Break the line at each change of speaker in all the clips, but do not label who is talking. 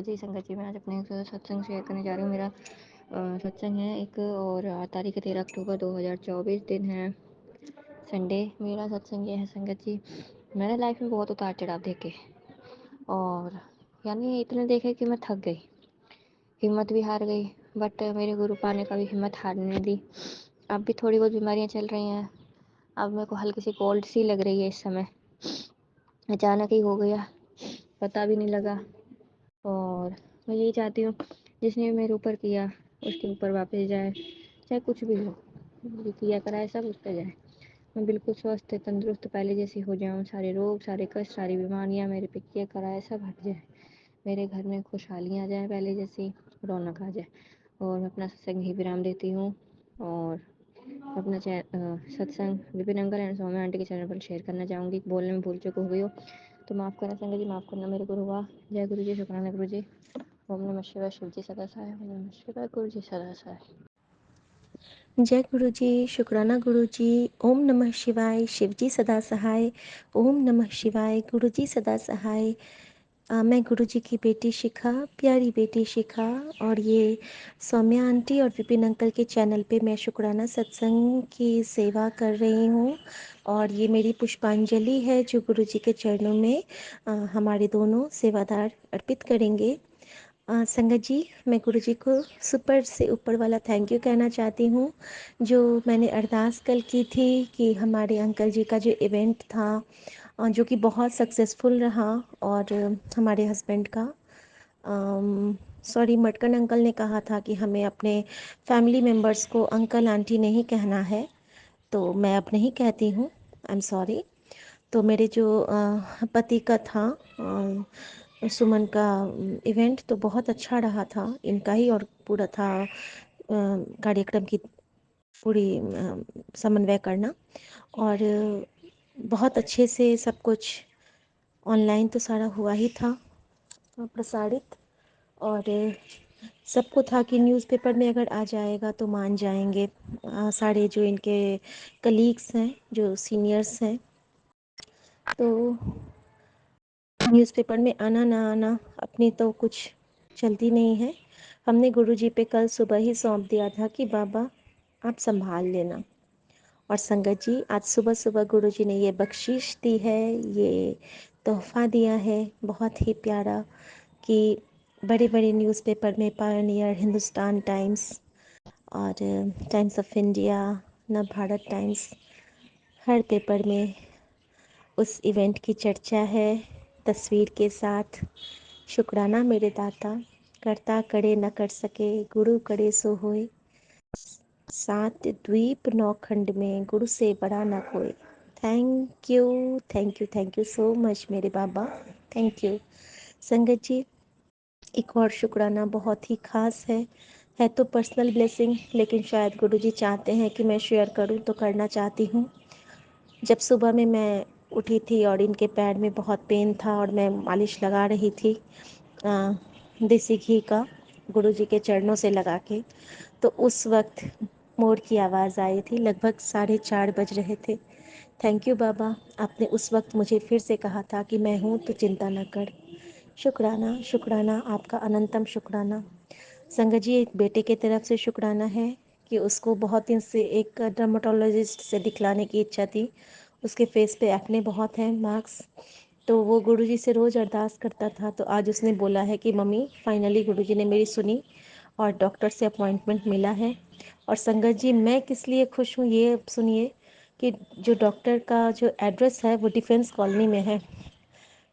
संगत जी मैं आज अपने एक सत्संग शेयर करने जा रही हूँ। मेरा सत्संग है एक और तारीख है 13 अक्टूबर 2024, दिन है संडे। मेरा सत्संग ये है संगत जी, मैंने लाइफ में बहुत उतार चढ़ाव देखे और यानी इतने देखे कि मैं थक गई, हिम्मत भी हार गई। बट मेरे गुरु पा ने कभी हिम्मत हारने नहीं दी। अब भी थोड़ी बहुत बीमारियाँ चल रही हैं। अब मेरे को हल्की सी कोल्ड सी लग रही है इस समय, अचानक ही हो गया, पता भी नहीं लगा। और मैं यही चाहती हूँ जिसने भी मेरे ऊपर किया उसके ऊपर वापस जाए, चाहे कुछ भी हो, जो किया कराए सब उस पर जाए। मैं बिल्कुल स्वस्थ तंदुरुस्त पहले जैसी हो जाऊँ, सारे रोग सारे कष्ट सारी बीमारियाँ मेरे पे किया कराए सब हट जाए, मेरे घर में खुशहाली आ जाए, पहले जैसी रौनक आ जाए। और मैं अपना सत्संग ही विराम देती हूँ और अपना सत्संग Vipin uncle and Saumya aunty के चैनल पर शेयर करना चाहूँगी। बोलने में भूल चूक हो गई हो तो माफ़ करना संगत जी, माफ़ करना मेरे गुरु। हुआ जय गुरु जी, शुक्राना गुरु जी। ओम नमः शिवाय, शिव जी सदा सहाय। ओम नमः शिवाय, गुरु जी सदा सहाय।
जय गुरु जी, शुक्राना गुरु जी। ओम नमः शिवाय, शिव जी सदा सहाय। ओम नमः शिवाय, गुरु जी सदा सहाय। मैं गुरु जी की बेटी शिखा, प्यारी बेटी शिखा, और ये सौम्या आंटी और विपिन अंकल के चैनल पे मैं शुक्राना सत्संग की सेवा कर रही हूँ। और ये मेरी पुष्पांजलि है जो गुरु जी के चरणों में हमारे दोनों सेवादार अर्पित करेंगे। संगत जी, मैं गुरु जी को सुपर से ऊपर वाला थैंक यू कहना चाहती हूँ। जो मैंने अरदास कल की थी कि हमारे अंकल जी का जो इवेंट था जो कि बहुत सक्सेसफुल रहा, और हमारे हस्बैंड का सॉरी मटकन अंकल ने कहा था कि हमें अपने फैमिली मेम्बर्स को अंकल आंटी नहीं कहना है, तो मैं अब नहीं कहती हूँ, आई एम सॉरी। तो मेरे जो पति का था सुमन का इवेंट तो बहुत अच्छा रहा था, इनका ही और पूरा था कार्यक्रम की पूरी समन्वय करना। और बहुत अच्छे से सब कुछ ऑनलाइन तो सारा हुआ ही था प्रसारित, और सबको था कि न्यूज़पेपर में अगर आ जाएगा तो मान जाएंगे। सारे जो इनके कलीग्स हैं, जो सीनियर्स हैं, तो न्यूज़पेपर में आना ना आना अपनी तो कुछ चलती नहीं है। हमने गुरुजी पे कल सुबह ही सौंप दिया था कि बाबा आप संभाल लेना। और संगत जी, आज सुबह सुबह गुरुजी ने ये बख्शिश दी है, ये तोहफा दिया है बहुत ही प्यारा, कि बड़े बड़े न्यूज़पेपर में पायनियर, हिंदुस्तान टाइम्स और टाइम्स ऑफ इंडिया, नव भारत टाइम्स, हर पेपर में उस इवेंट की चर्चा है तस्वीर के साथ। शुक्राना मेरे दाता, करता करे न कर सके, गुरु करे सो होए, सात द्वीप नौ खंड में गुरु से बड़ा न कोई। Thank you, thank you, thank you so much मेरे बाबा, थैंक यू। संगत जी, एक और शुक्राना बहुत ही खास है तो पर्सनल ब्लेसिंग, लेकिन शायद गुरुजी चाहते हैं कि मैं शेयर करूं तो करना चाहती हूं। जब सुबह में मैं उठी थी और इनके पैर में बहुत पेन था और मैं मालिश लगा रही थी देसी घी का गुरुजी के चरणों से लगा के, तो उस वक्त मोर की आवाज़ आई थी। लगभग 4:30 बज रहे थे। थैंक यू बाबा, आपने उस वक्त मुझे फिर से कहा था कि मैं हूँ तो चिंता न कर। शुक्राना, शुक्राना, आपका अनंतम शुक्राना। संगत जी, एक बेटे की तरफ से शुक्राना है कि उसको बहुत दिन से एक डर्मेटोलॉजिस्ट से दिखलाने की इच्छा थी। उसके फेस पे एक्ने बहुत हैं, मार्क्स, तो वो गुरुजी से रोज़ अरदास करता था। तो आज उसने बोला है कि मम्मी फाइनली गुरुजी ने मेरी सुनी और डॉक्टर से अपॉइंटमेंट मिला है। और संगत जी, मैं किस लिए खुश हूँ ये सुनिए, कि जो डॉक्टर का जो एड्रेस है वो डिफेंस कॉलोनी में है।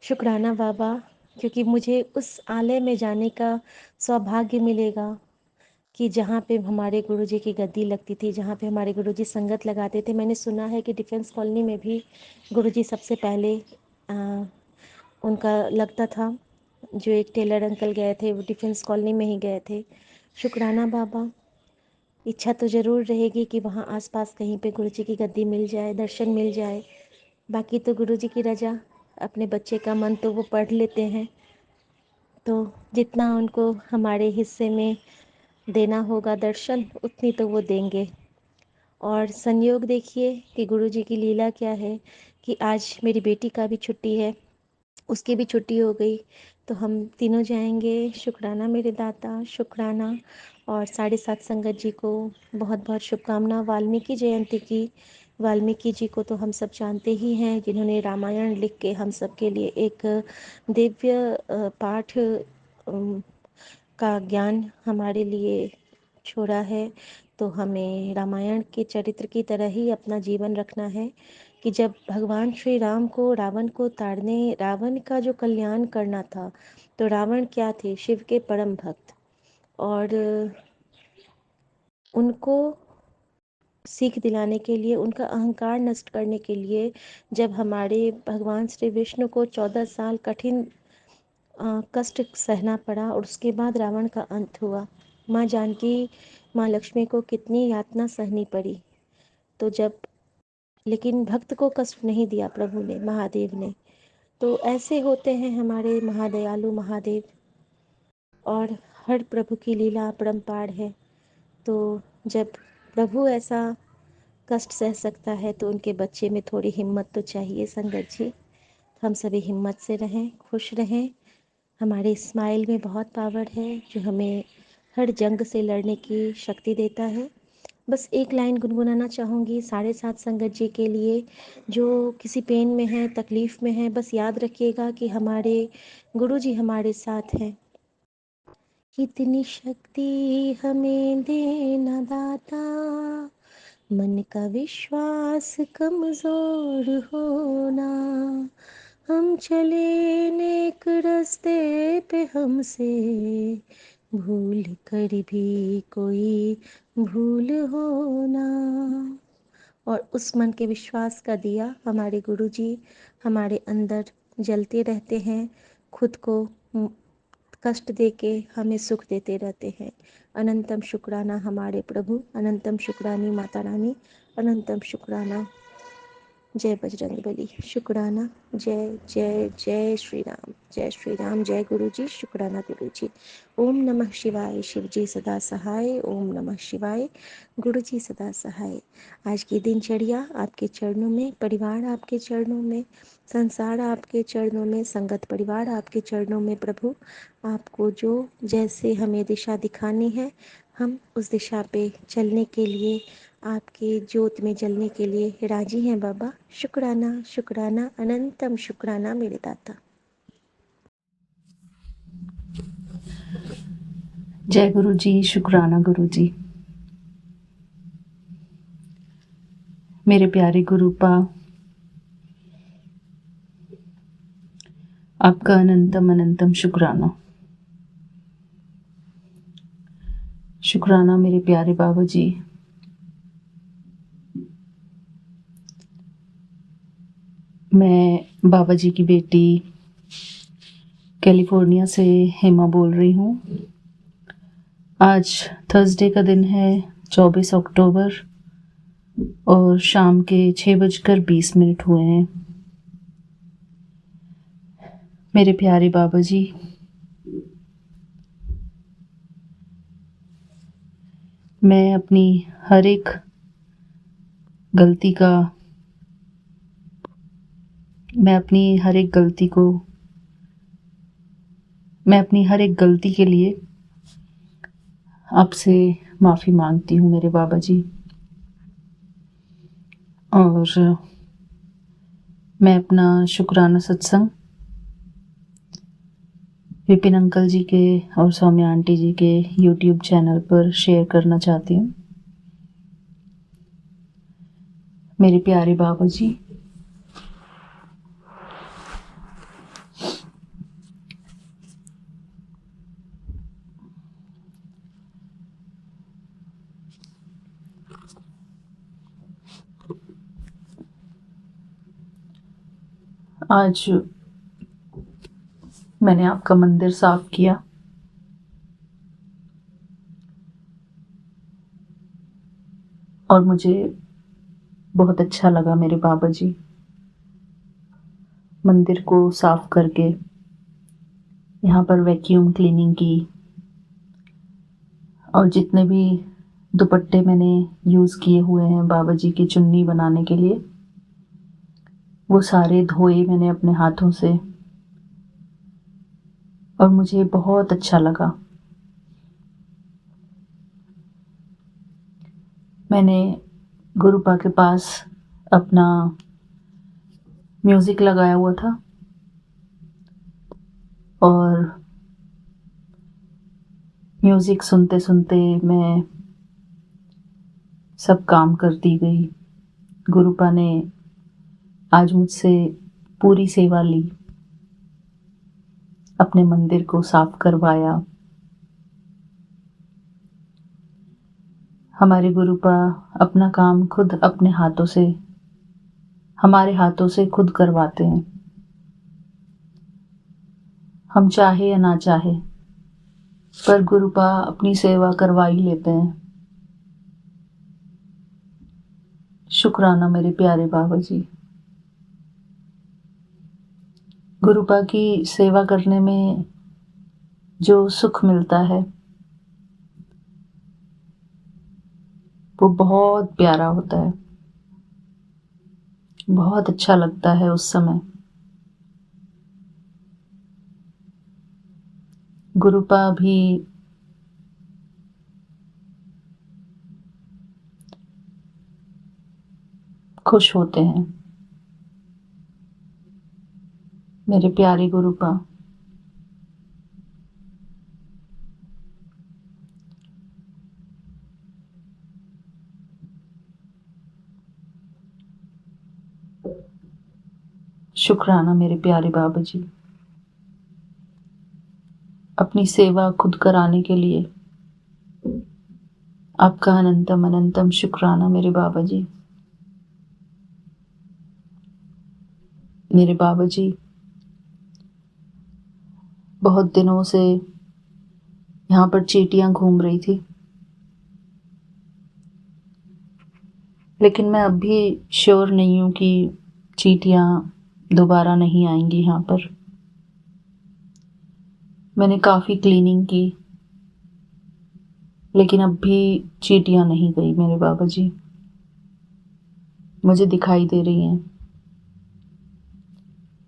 शुक्राना बाबा, क्योंकि मुझे उस आलय में जाने का सौभाग्य मिलेगा कि जहाँ पे हमारे गुरुजी की गद्दी लगती थी, जहाँ पे हमारे गुरुजी संगत लगाते थे। मैंने सुना है कि डिफेंस कॉलोनी में भी गुरुजी सबसे पहले उनका लगता था। जो एक टेलर अंकल गए थे वो डिफेंस कॉलोनी में ही गए थे। शुक्राना बाबा, इच्छा तो ज़रूर रहेगी कि वहाँ आसपास कहीं पे गुरुजी की गद्दी मिल जाए, दर्शन मिल जाए। बाकी तो गुरुजी की रजा, अपने बच्चे का मन तो वो पढ़ लेते हैं, तो जितना उनको हमारे हिस्से में देना होगा दर्शन, उतनी तो वो देंगे। और संयोग देखिए कि गुरुजी की लीला क्या है कि आज मेरी बेटी का भी छुट्टी है, उसकी भी छुट्टी हो गई। तो हम तीनों जाएंगे। शुक्राना मेरे दाता, शुक्राना। और 7:30 संगत जी को बहुत बहुत शुभकामना वाल्मीकि जयंती की। वाल्मीकि जी को तो हम सब जानते ही हैं, जिन्होंने रामायण लिख के हम सब के लिए एक दिव्य पाठ का ज्ञान हमारे लिए छोड़ा है। तो हमें रामायण के चरित्र की तरह ही अपना जीवन रखना है कि जब भगवान श्री राम को रावण को ताड़ने, रावण का जो कल्याण करना था, तो रावण क्या थे? शिव के परम भक्त। और उनको सीख दिलाने के लिए, उनका अहंकार नष्ट करने के लिए, जब हमारे भगवान श्री विष्णु को 14 साल कठिन कष्ट सहना पड़ा और उसके बाद रावण का अंत हुआ, माँ जानकी, माँ लक्ष्मी को कितनी यातना सहनी पड़ी। तो जब, लेकिन भक्त को कष्ट नहीं दिया प्रभु ने, महादेव ने। तो ऐसे होते हैं हमारे महादयालु महादेव। और हर प्रभु की लीला अपरंपार है। तो जब प्रभु ऐसा कष्ट सह सकता है तो उनके बच्चे में थोड़ी हिम्मत तो चाहिए संगत जी। हम सभी हिम्मत से रहें, खुश रहें। हमारे स्माइल में बहुत पावर है जो हमें हर जंग से लड़ने की शक्ति देता है। बस एक लाइन गुनगुनाना चाहूँगी 7:30 संगत जी के लिए, जो किसी पेन में है, तकलीफ़ में है। बस याद रखिएगा कि हमारे गुरु जी हमारे साथ हैं। कितनी शक्ति हमें देना दाता, मन का विश्वास कमज़ोर होना। हम चले नेक रास्ते पे, हमसे भूल कर भी कोई भूल होना। और उस मन के विश्वास का दिया हमारे गुरुजी हमारे अंदर जलते रहते हैं, खुद को कष्ट देके हमें सुख देते रहते हैं। अनंतम शुक्राना हमारे प्रभु, अनंतम शुक्रानी माता रानी, अनंतम शुक्राना। जय बजरंग बली। शुक्राना। जय जय जय श्री राम, जय श्री राम, जय गुरु जी। शुक्राना गुरु जी। ओम नमः शिवाय। शिव जी सदा सहाय। ओम नमः शिवाय। गुरु जी सदा सहाय। आज की दिनचर्या आपके चरणों में, परिवार आपके चरणों में, संसार आपके चरणों में, संगत परिवार आपके चरणों में। प्रभु आपको जो जैसे हमें दिशा दिखानी है, हम उस दिशा पे चलने के लिए, आपके ज्योत में जलने के लिए राजी हैं बाबा। शुक्राना, शुक्राना, अनंतम शुक्राना मेरे दाता।
जय गुरु जी। शुक्राना गुरु जी। मेरे प्यारे गुरुपा, आपका अनंतम अनंतम शुक्राना। शुक्राना मेरे प्यारे बाबा जी। मैं बाबा जी की बेटी कैलिफोर्निया से हेमा बोल रही हूँ। आज थर्सडे का दिन है, 24 अक्टूबर, और शाम के 6:20 हुए हैं। मेरे प्यारे बाबा जी, मैं अपनी हर एक गलती का, मैं अपनी हर एक गलती के लिए आपसे माफ़ी मांगती हूँ मेरे बाबा जी। और मैं अपना शुक्राना सत्संग विपिन अंकल जी के और सौम्या आंटी जी के YouTube चैनल पर शेयर करना चाहती हूँ। मेरे प्यारे बाबा जी, आज मैंने आपका मंदिर साफ किया और मुझे बहुत अच्छा लगा मेरे बाबा जी। मंदिर को साफ करके यहाँ पर वैक्यूम क्लीनिंग की, और जितने भी दुपट्टे मैंने यूज़ किए हुए हैं बाबा जी की चुन्नी बनाने के लिए, वो सारे धोए मैंने अपने हाथों से। और मुझे बहुत अच्छा लगा। मैंने गुरुपा के पास अपना म्यूज़िक लगाया हुआ था और म्यूज़िक सुनते सुनते मैं सब काम करती गई। गुरुपा ने आज मुझसे पूरी सेवा ली, अपने मंदिर को साफ करवाया। हमारे गुरुपा अपना काम खुद अपने हाथों से, हमारे हाथों से खुद करवाते हैं। हम चाहे या ना चाहे, पर गुरुपा अपनी सेवा करवा ही लेते हैं। शुक्राना मेरे प्यारे बाबा जी। गुरुपा की सेवा करने में जो सुख मिलता है वो बहुत प्यारा होता है, बहुत अच्छा लगता है उस समय। गुरुपा भी खुश होते हैं। मेरे प्यारे गुरुपा, शुक्राना मेरे प्यारे बाबा जी। अपनी सेवा खुद कराने के लिए आपका अनंतम अनंतम शुक्राना मेरे बाबा जी। मेरे बाबा जी बहुत दिनों से यहाँ पर चींटियां घूम रही थी, लेकिन मैं अब भी श्योर नहीं हूँ कि चींटियां दोबारा नहीं आएंगी यहाँ पर। मैंने काफ़ी क्लीनिंग की, लेकिन अब भी चींटियां नहीं गई मेरे बाबा जी, मुझे दिखाई दे रही हैं।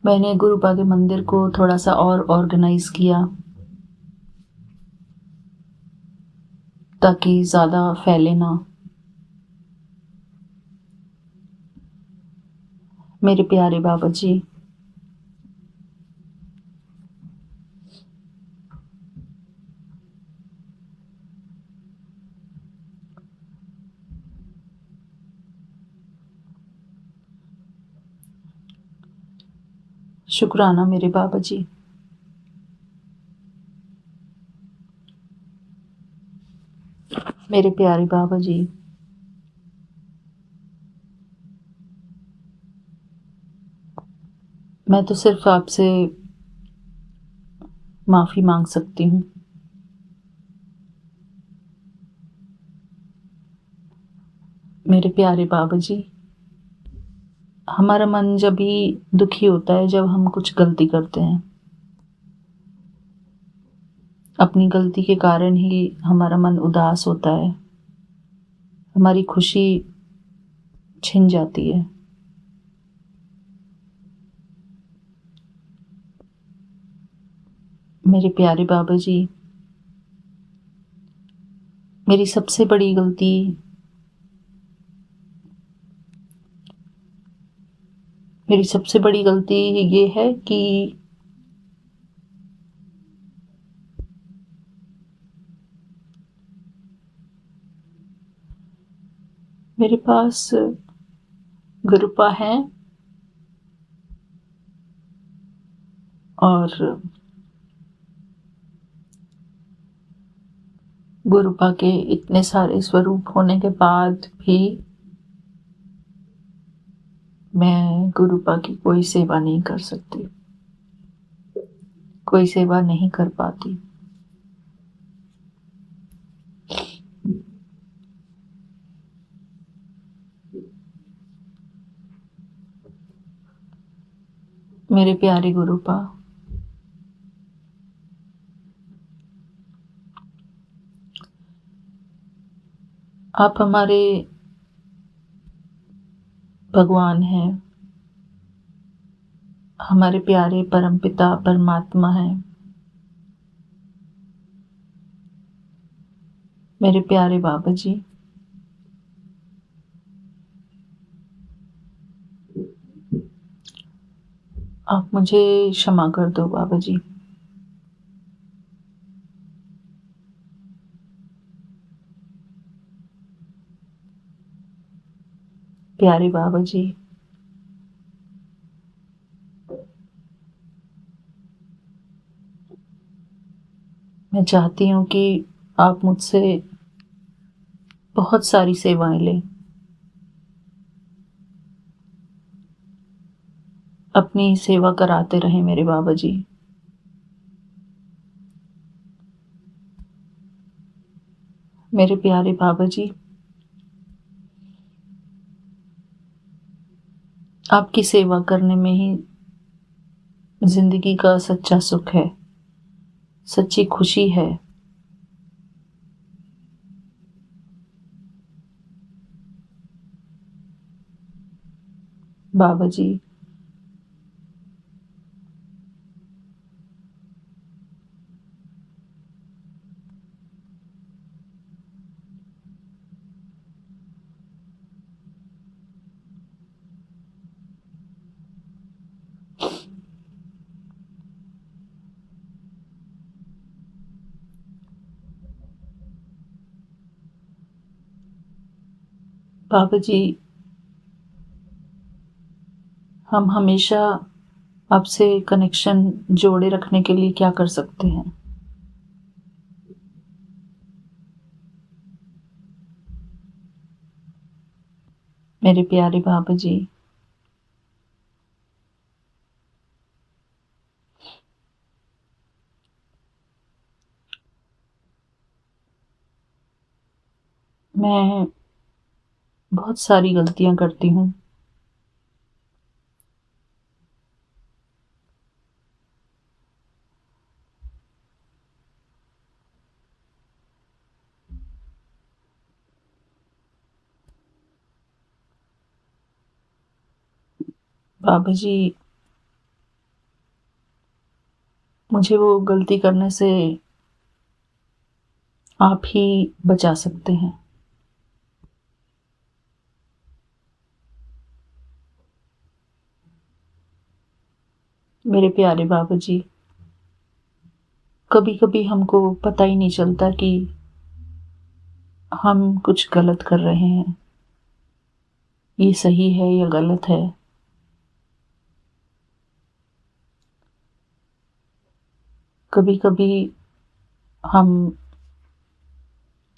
मैंने गुरुपा के मंदिर को थोड़ा सा और ऑर्गेनाइज किया ताकि ज़्यादा फैले ना। मेरे प्यारे बाबा जी, शुक्राना मेरे बाबा जी। मेरे प्यारे बाबा जी, मैं तो सिर्फ आपसे माफ़ी मांग सकती हूँ। मेरे प्यारे बाबा जी, हमारा मन जब भी दुखी होता है जब हम कुछ गलती करते हैं, अपनी गलती के कारण ही हमारा मन उदास होता है, हमारी खुशी छिन जाती है। मेरे प्यारे बाबा जी, मेरी सबसे बड़ी गलती ये है कि मेरे पास गुरुपा है और गुरुपा के इतने सारे स्वरूप होने के बाद भी मैं गुरुपा की कोई सेवा नहीं कर सकती, कोई सेवा नहीं कर पाती। मेरे प्यारे गुरुपा, आप हमारे भगवान हैं, हमारे प्यारे परमपिता परमात्मा हैं। मेरे प्यारे बाबा जी, आप मुझे क्षमा कर दो बाबा जी। प्यारे बाबा जी, मैं चाहती हूँ कि आप मुझसे बहुत सारी सेवाएं लें, अपनी सेवा कराते रहें मेरे बाबा जी। मेरे प्यारे बाबा जी, आपकी सेवा करने में ही जिंदगी का सच्चा सुख है, सच्ची खुशी है। बाबा जी, बाबा जी, हम हमेशा आपसे कनेक्शन जोड़े रखने के लिए क्या कर सकते हैं? मेरे प्यारे बाबा जी, मैं बहुत सारी गलतियां करती हूँ। बाबा जी, मुझे वो गलती करने से आप ही बचा सकते हैं। मेरे प्यारे बाबा जी, कभी कभी हमको पता ही नहीं चलता कि हम कुछ गलत कर रहे हैं, ये सही है या गलत है। कभी कभी हम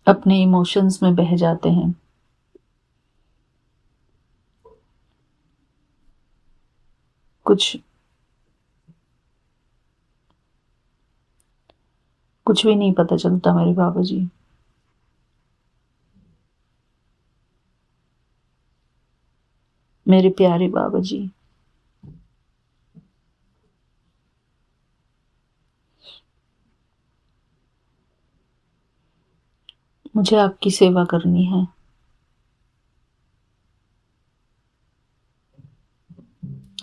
अपने इमोशंस में बह जाते हैं। कुछ कुछ भी नहीं पता चलता मेरे बाबा जी। मेरे प्यारे बाबा जी, मुझे आपकी सेवा करनी है।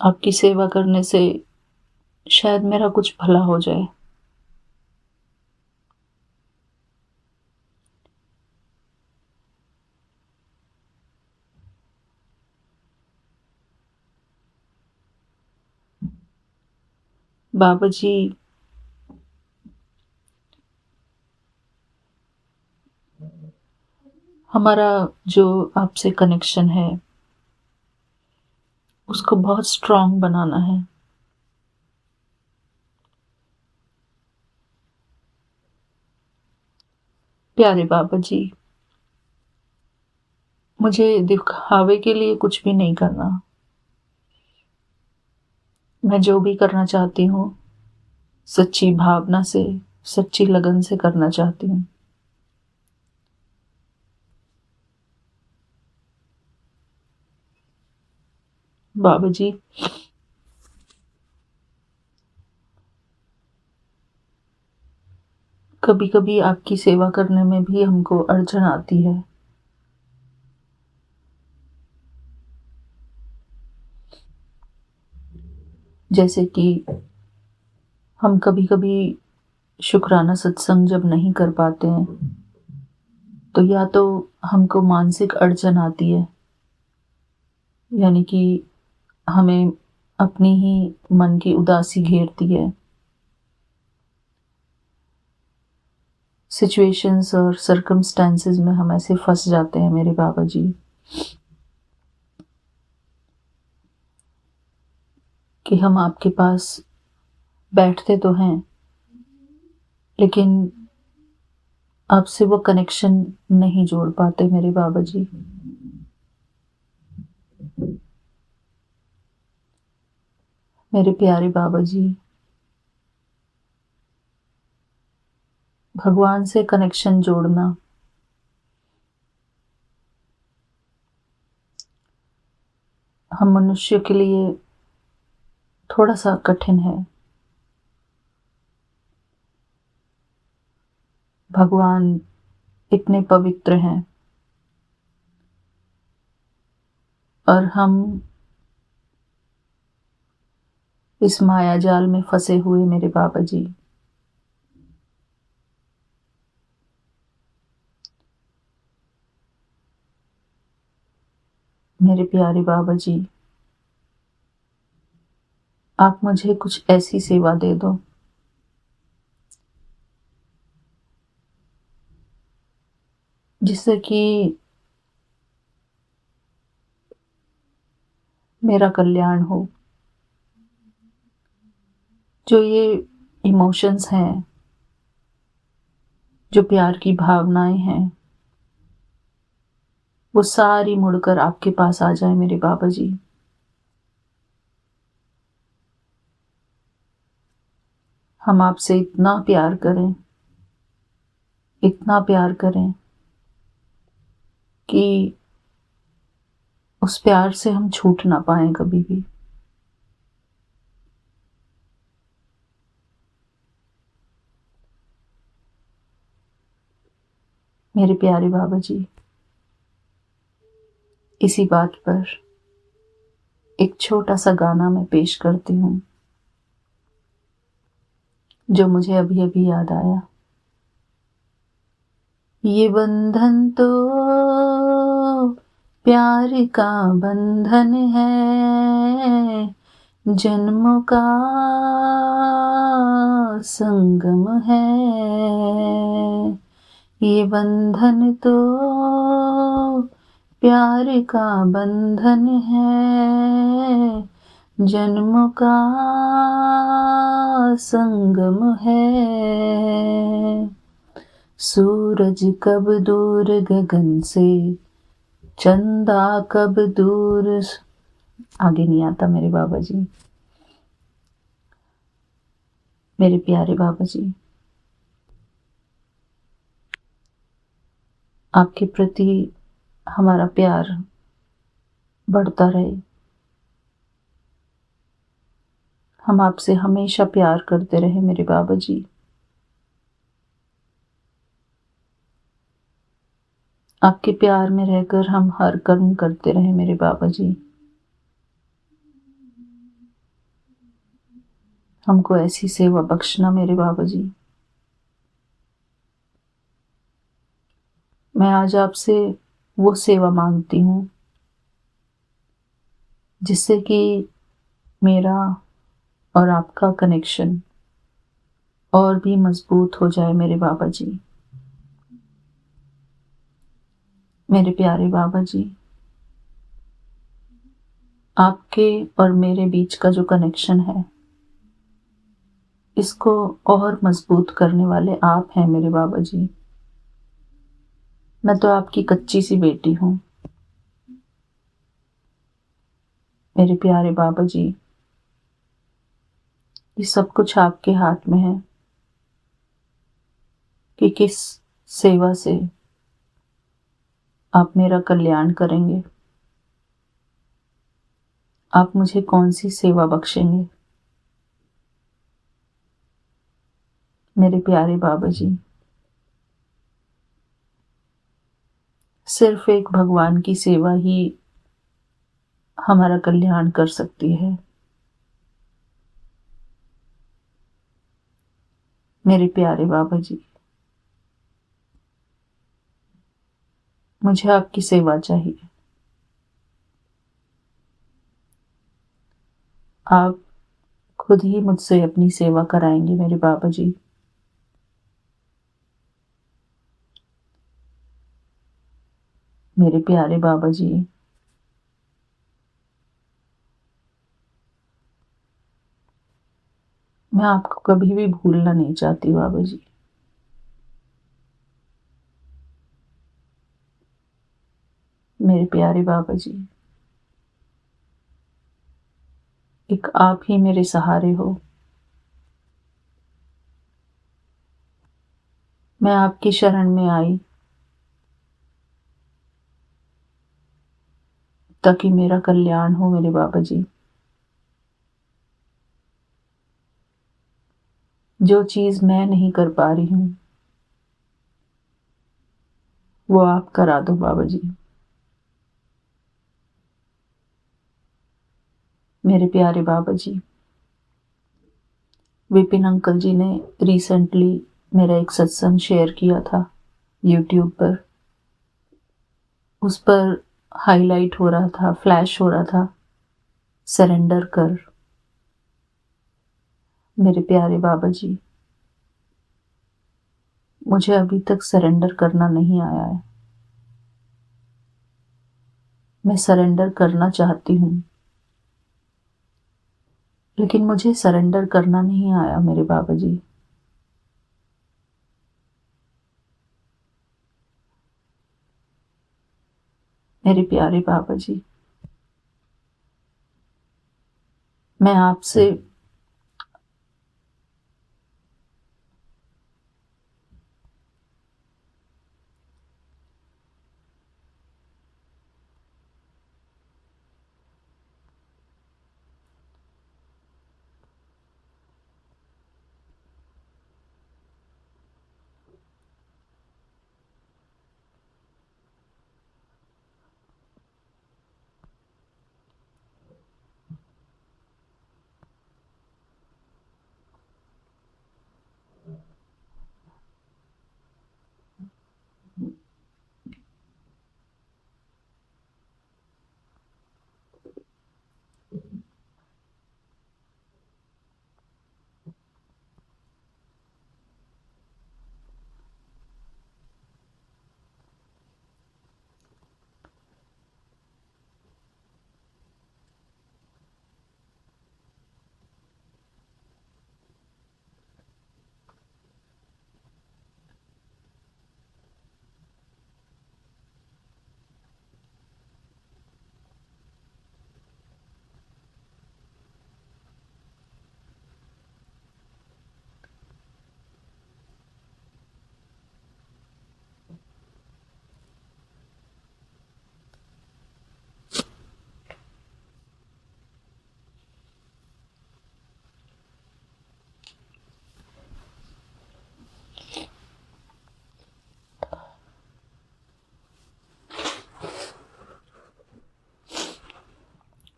आपकी सेवा करने से शायद मेरा कुछ भला हो जाए। बाबा जी, हमारा जो आपसे कनेक्शन है उसको बहुत स्ट्रांग बनाना है। प्यारे बाबा जी, मुझे दिखावे के लिए कुछ भी नहीं करना। मैं जो भी करना चाहती हूँ सच्ची भावना से, सच्ची लगन से करना चाहती हूँ। बाबा जी, कभी कभी आपकी सेवा करने में भी हमको अड़चन आती है। जैसे कि हम कभी कभी शुक्राना सत्संग जब नहीं कर पाते हैं तो या तो हमको मानसिक अड़चन आती है, यानी कि हमें अपनी ही मन की उदासी घेरती है, सिचुएशंस और सर्कमस्टेंसेस में हम ऐसे फंस जाते हैं मेरे बाबा जी कि हम आपके पास बैठते तो हैं, लेकिन आपसे वो कनेक्शन नहीं जोड़ पाते मेरे बाबा जी। मेरे प्यारे बाबा जी, भगवान से कनेक्शन जोड़ना हम मनुष्य के लिए थोड़ा सा कठिन है। भगवान इतने पवित्र हैं और हम इस माया जाल में फंसे हुए मेरे बाबा जी। मेरे प्यारे बाबा जी, आप मुझे कुछ ऐसी सेवा दे दो जिससे कि मेरा कल्याण हो। जो ये इमोशंस हैं, जो प्यार की भावनाएं हैं, वो सारी मुड़कर आपके पास आ जाए मेरे बाबा जी। हम आपसे इतना प्यार करें, इतना प्यार करें कि उस प्यार से हम छूट ना पाए कभी भी। मेरे प्यारे बाबा जी, इसी बात पर एक छोटा सा गाना मैं पेश करती हूँ जो मुझे अभी अभी याद आया। ये बंधन तो प्यार का बंधन है, जन्मों का संगम है। ये बंधन तो प्यार का बंधन है, जन्मों का संगम है। सूरज कब दूर गगन से, चंदा कब दूर। आगे नहीं आता मेरे बाबा जी। मेरे प्यारे बाबा जी, आपके प्रति हमारा प्यार बढ़ता रहे। हम आपसे हमेशा प्यार करते रहे मेरे बाबा जी। आपके प्यार में रहकर हम हर कर्म करते रहे मेरे बाबा जी। हमको ऐसी सेवा बख्शना मेरे बाबा जी। मैं आज आपसे वो सेवा मांगती हूँ जिससे कि मेरा और आपका कनेक्शन और भी मजबूत हो जाए मेरे बाबा जी। मेरे प्यारे बाबा जी, आपके और मेरे बीच का जो कनेक्शन है, इसको और मजबूत करने वाले आप हैं मेरे बाबा जी। मैं तो आपकी कच्ची सी बेटी हूँ मेरे प्यारे बाबा जी। ये सब कुछ आपके हाथ में है कि किस सेवा से आप मेरा कल्याण करेंगे। आप मुझे कौन सी सेवा बख्शेंगे मेरे प्यारे बाबा जी। सिर्फ एक भगवान की सेवा ही हमारा कल्याण कर सकती है मेरे प्यारे बाबा जी। मुझे आपकी सेवा चाहिए। आप खुद ही मुझसे अपनी सेवा कराएंगे मेरे बाबा जी। मेरे प्यारे बाबा जी, मैं आपको कभी भी भूलना नहीं चाहती बाबा जी। मेरे प्यारे बाबा जी, एक आप ही मेरे सहारे हो। मैं आपकी शरण में आई ताकि मेरा कल्याण हो मेरे बाबा जी। जो चीज मैं नहीं कर पा रही हूँ वो आप करा दो बाबा जी। मेरे प्यारे बाबा जी, विपिन अंकल जी ने रिसेंटली मेरा एक सत्संग शेयर किया था यूट्यूब पर। उस पर हाईलाइट हो रहा था, फ्लैश हो रहा था, सरेंडर कर। मेरे प्यारे बाबा जी, मुझे अभी तक सरेंडर करना नहीं आया है। मैं सरेंडर करना चाहती हूँ लेकिन मुझे सरेंडर करना नहीं आया मेरे बाबा जी। मेरे प्यारे बाबा जी, मैं आपसे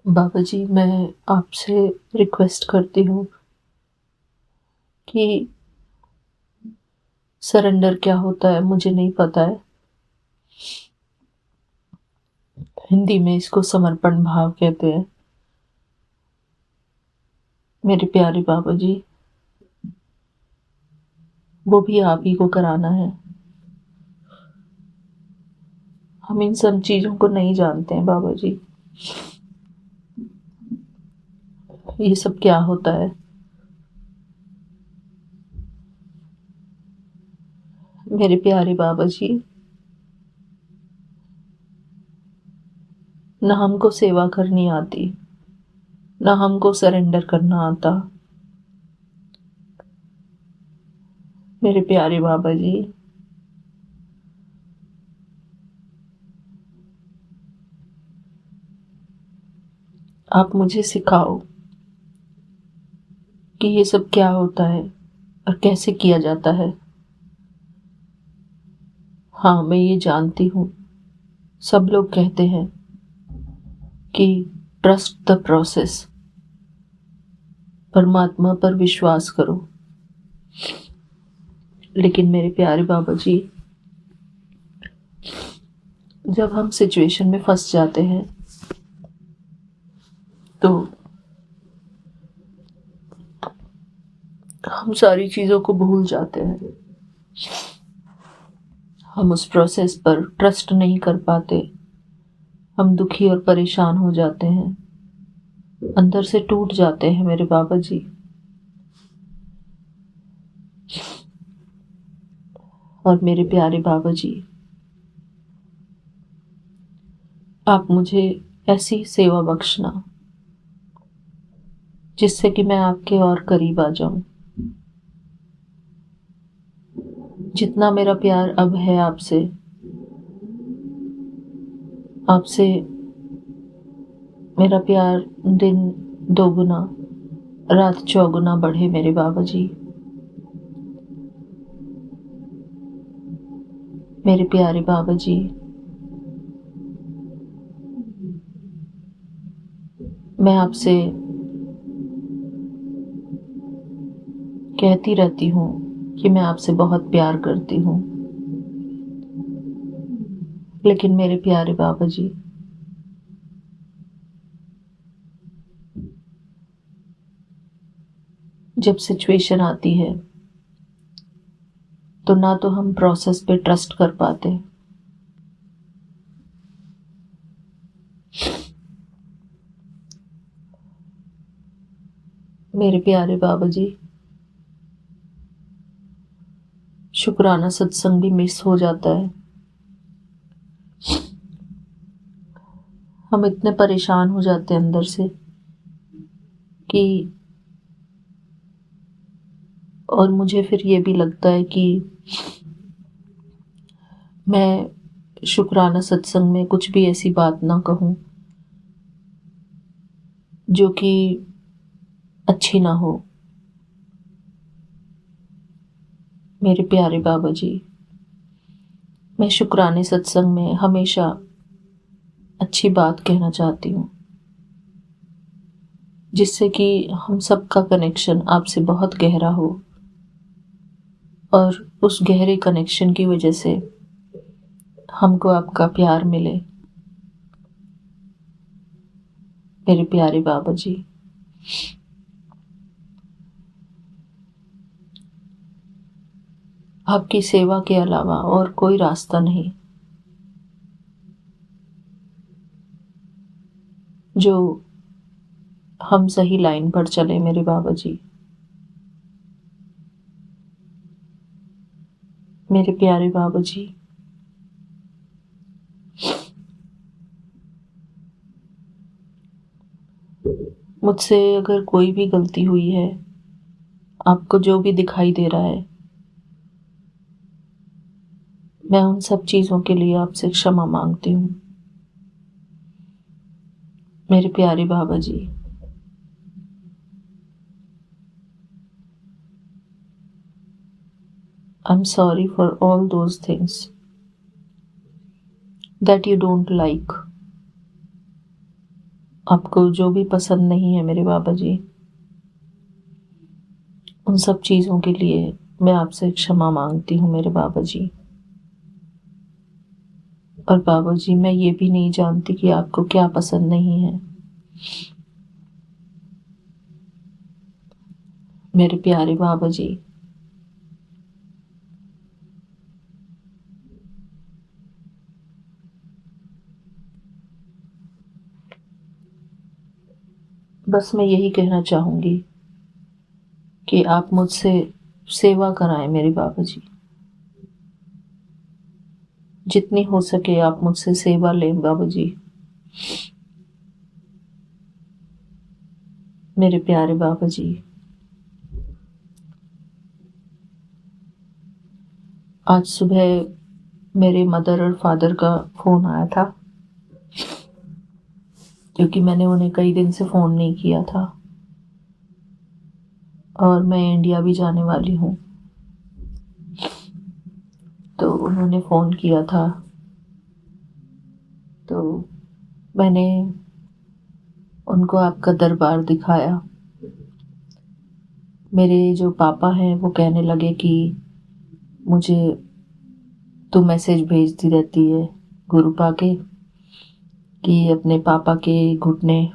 बाबा जी, मैं आपसे रिक्वेस्ट करती हूँ कि सरेंडर क्या होता है मुझे नहीं पता है। हिंदी में इसको समर्पण भाव कहते हैं। मेरे प्यारे बाबा जी, वो भी आप ही को कराना है। हम इन सब चीजों को नहीं जानते हैं बाबा जी। ये सब क्या होता है? मेरे प्यारे बाबा जी, न हमको सेवा करनी आती, न हमको सरेंडर करना आता। मेरे प्यारे बाबा जी, आप मुझे सिखाओ कि ये सब क्या होता है और कैसे किया जाता है। हाँ, मैं ये जानती हूँ, सब लोग कहते हैं कि ट्रस्ट द प्रोसेस, परमात्मा पर विश्वास करो। लेकिन मेरे प्यारे बाबा जी, जब हम सिचुएशन में फंस जाते हैं तो हम सारी चीज़ों को भूल जाते हैं। हम उस प्रोसेस पर ट्रस्ट नहीं कर पाते। हम दुखी और परेशान हो जाते हैं, अंदर से टूट जाते हैं मेरे बाबा जी। और मेरे प्यारे बाबा जी, आप मुझे ऐसी सेवा बख्शना जिससे कि मैं आपके और करीब आ जाऊं। जितना मेरा प्यार अब है आपसे, आपसे मेरा प्यार दिन दोगुना रात चौगुना बढ़े मेरे बाबा जी। मेरे प्यारे बाबा जी, मैं आपसे कहती रहती हूँ कि मैं आपसे बहुत प्यार करती हूँ, लेकिन मेरे प्यारे बाबा जी, जब सिचुएशन आती है तो ना तो हम प्रोसेस पे ट्रस्ट कर पाते, मेरे प्यारे बाबा जी, शुक्राना सत्संग भी मिस हो जाता है। हम इतने परेशान हो जाते हैं अंदर से कि, और मुझे फिर ये भी लगता है कि मैं शुक्राना सत्संग में कुछ भी ऐसी बात ना कहूं जो कि अच्छी ना हो। मेरे प्यारे बाबा जी, मैं शुक्राने सत्संग में हमेशा अच्छी बात कहना चाहती हूँ, जिससे कि हम सबका कनेक्शन आपसे बहुत गहरा हो और उस गहरे कनेक्शन की वजह से हमको आपका प्यार मिले। मेरे प्यारे बाबा जी, आपकी सेवा के अलावा और कोई रास्ता नहीं जो हम सही लाइन पर चले मेरे बाबा जी। मेरे प्यारे बाबा जी, मुझसे अगर कोई भी गलती हुई है, आपको जो भी दिखाई दे रहा है, मैं उन सब चीजों के लिए आपसे क्षमा मांगती हूँ। मेरे प्यारे बाबा जी, I'm sorry for all those things that you don't like. आपको जो भी पसंद नहीं है मेरे बाबा जी, उन सब चीजों के लिए मैं आपसे क्षमा मांगती हूँ मेरे बाबा जी। और बाबा जी, मैं ये भी नहीं जानती कि आपको क्या पसंद नहीं है। मेरे प्यारे बाबा जी, बस मैं यही कहना चाहूंगी कि आप मुझसे सेवा कराएं मेरे बाबा जी। जितनी हो सके आप मुझसे सेवा लें बाबा जी। मेरे प्यारे बाबा जी, आज सुबह मेरे मदर और फादर का फोन आया था, क्योंकि मैंने उन्हें कई दिन से फोन नहीं किया था और मैं इंडिया भी जाने वाली हूँ। तो उन्होंने फोन किया था, तो मैंने उनको आपका दरबार दिखाया। मेरे जो पापा हैं वो कहने लगे कि मुझे तू मैसेज भेजती रहती है, गुरुपा के कि अपने पापा के घुटने,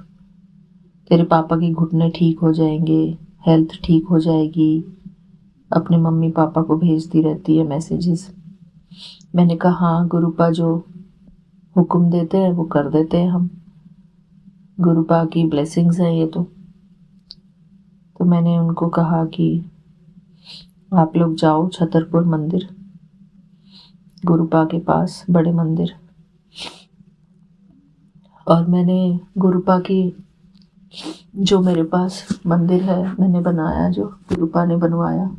तेरे पापा के घुटने ठीक हो जाएंगे, हेल्थ ठीक हो जाएगी। अपने मम्मी पापा को भेजती रहती है मैसेजेस। मैंने कहा हाँ गुरुपा, जो हुक्म देते हैं वो कर देते हैं हम, गुरुपा की ब्लेसिंग्स है ये तो मैंने उनको कहा कि आप लोग जाओ छतरपुर मंदिर, गुरुपा के पास बड़े मंदिर। और मैंने गुरुपा की जो मेरे पास मंदिर है मैंने बनाया, जो गुरुपा ने बनवाया,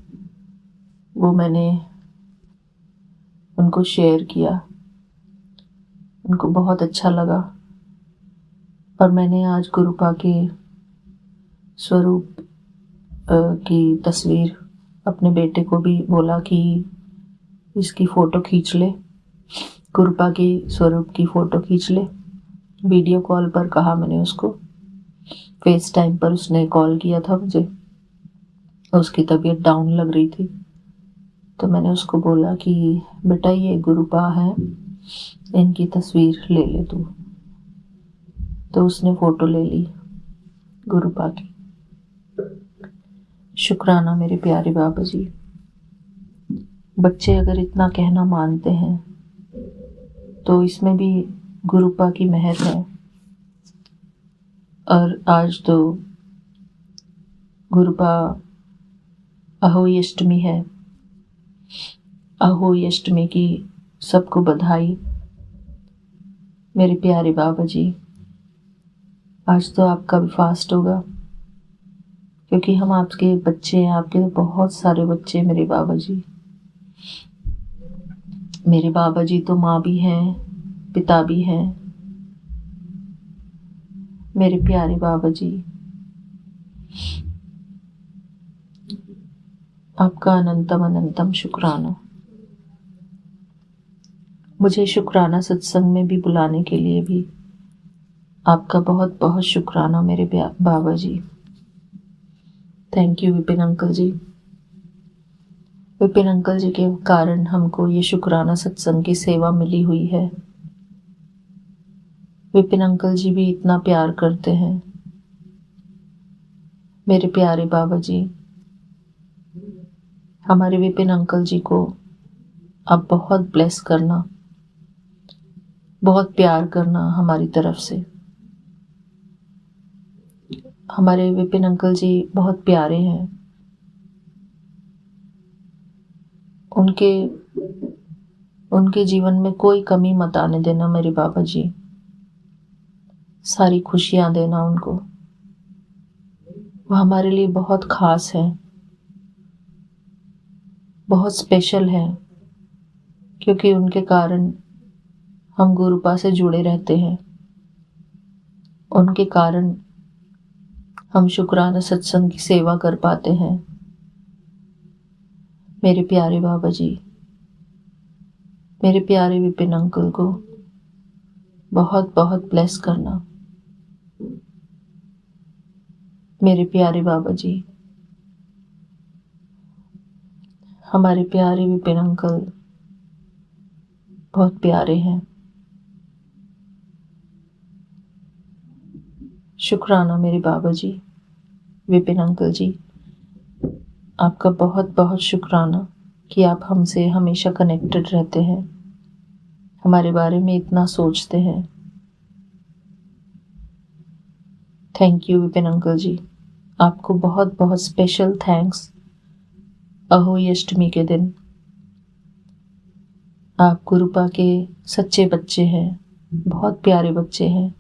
वो मैंने उनको शेयर किया। उनको बहुत अच्छा लगा। और मैंने आज गुरुपा के स्वरूप की तस्वीर अपने बेटे को भी बोला कि इसकी फ़ोटो खींच ले, गुरुपा की स्वरूप की फ़ोटो खींच ले। वीडियो कॉल पर कहा मैंने उसको, फेस टाइम पर उसने कॉल किया था मुझे, उसकी तबीयत डाउन लग रही थी। तो मैंने उसको बोला कि बेटा ये गुरुपा है, इनकी तस्वीर ले ले तू। तो उसने फ़ोटो ले ली गुरुपा की। शुक्राना मेरे प्यारे बाबा जी। बच्चे अगर इतना कहना मानते हैं तो इसमें भी गुरुपा की मेहर है। और आज तो गुरुपा अहोई अष्टमी है। अहोई अष्टमी की सबको बधाई। मेरे प्यारे बाबा जी, आज तो आपका भी फास्ट होगा, क्योंकि हम आपके बच्चे हैं। आपके तो बहुत सारे बच्चे मेरे बाबा जी। मेरे बाबा जी तो माँ भी हैं, पिता भी हैं। मेरे प्यारे बाबा जी, आपका अनंतम अनंतम शुक्राना। मुझे शुक्राना सत्संग में भी बुलाने के लिए भी आपका बहुत बहुत शुक्राना मेरे बाबा जी। Thank you Vipin uncle ji. Vipin uncle ji के कारण हमको ये शुक्राना सत्संग की सेवा मिली हुई है। विपिन अंकल जी भी इतना प्यार करते हैं। मेरे प्यारे बाबा जी, हमारे विपिन अंकल जी को आप बहुत ब्लेस करना, बहुत प्यार करना हमारी तरफ से। हमारे विपिन अंकल जी बहुत प्यारे हैं। उनके जीवन में कोई कमी मत आने देना मेरे बाबा जी। सारी खुशियां देना उनको। वो हमारे लिए बहुत खास है, बहुत स्पेशल है, क्योंकि उनके कारण हम गुरुपा से जुड़े रहते हैं। उनके कारण हम शुक्राना सत्संग की सेवा कर पाते हैं। मेरे प्यारे बाबा जी, मेरे प्यारे विपिन अंकल को बहुत बहुत ब्लेस करना। मेरे प्यारे बाबा जी, हमारे प्यारे विपिन अंकल बहुत प्यारे हैं। शुक्राना मेरे बाबा जी। विपिन अंकल जी, आपका बहुत बहुत शुक्राना कि आप हमसे हमेशा कनेक्टेड रहते हैं, हमारे बारे में इतना सोचते हैं। थैंक यू विपिन अंकल जी। आपको बहुत बहुत स्पेशल थैंक्स। अहोई अष्टमी के दिन आप गुरुपा के सच्चे बच्चे हैं, बहुत प्यारे बच्चे हैं।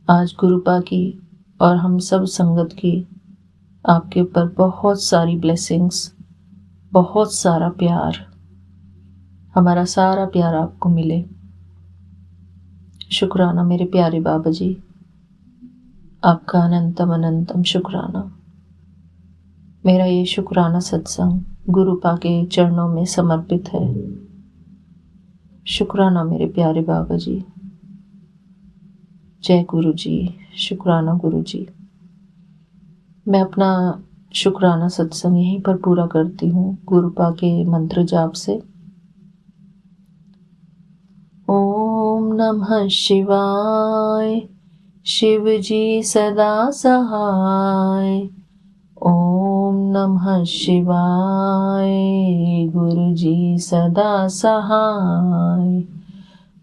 आज गुरुपा की और हम सब संगत की आपके ऊपर बहुत सारी ब्लेसिंग्स, बहुत सारा प्यार, हमारा सारा प्यार आपको मिले। शुक्राना मेरे प्यारे बाबा जी, आपका अनंतम अनंतम शुक्राना। मेरा ये शुक्राना सत्संग गुरुपा के चरणों में समर्पित है। शुक्राना मेरे प्यारे बाबा जी। जय गुरु जी। शुक्राना गुरु जी। मैं अपना शुक्राना सत्संग यहीं पर पूरा करती हूँ गुरुपा के मंत्र जाप से। ओम नमः शिवाय। शिव जी सदा सहाय। ओम नमः शिवाय। गुरु जी सदा सहाय।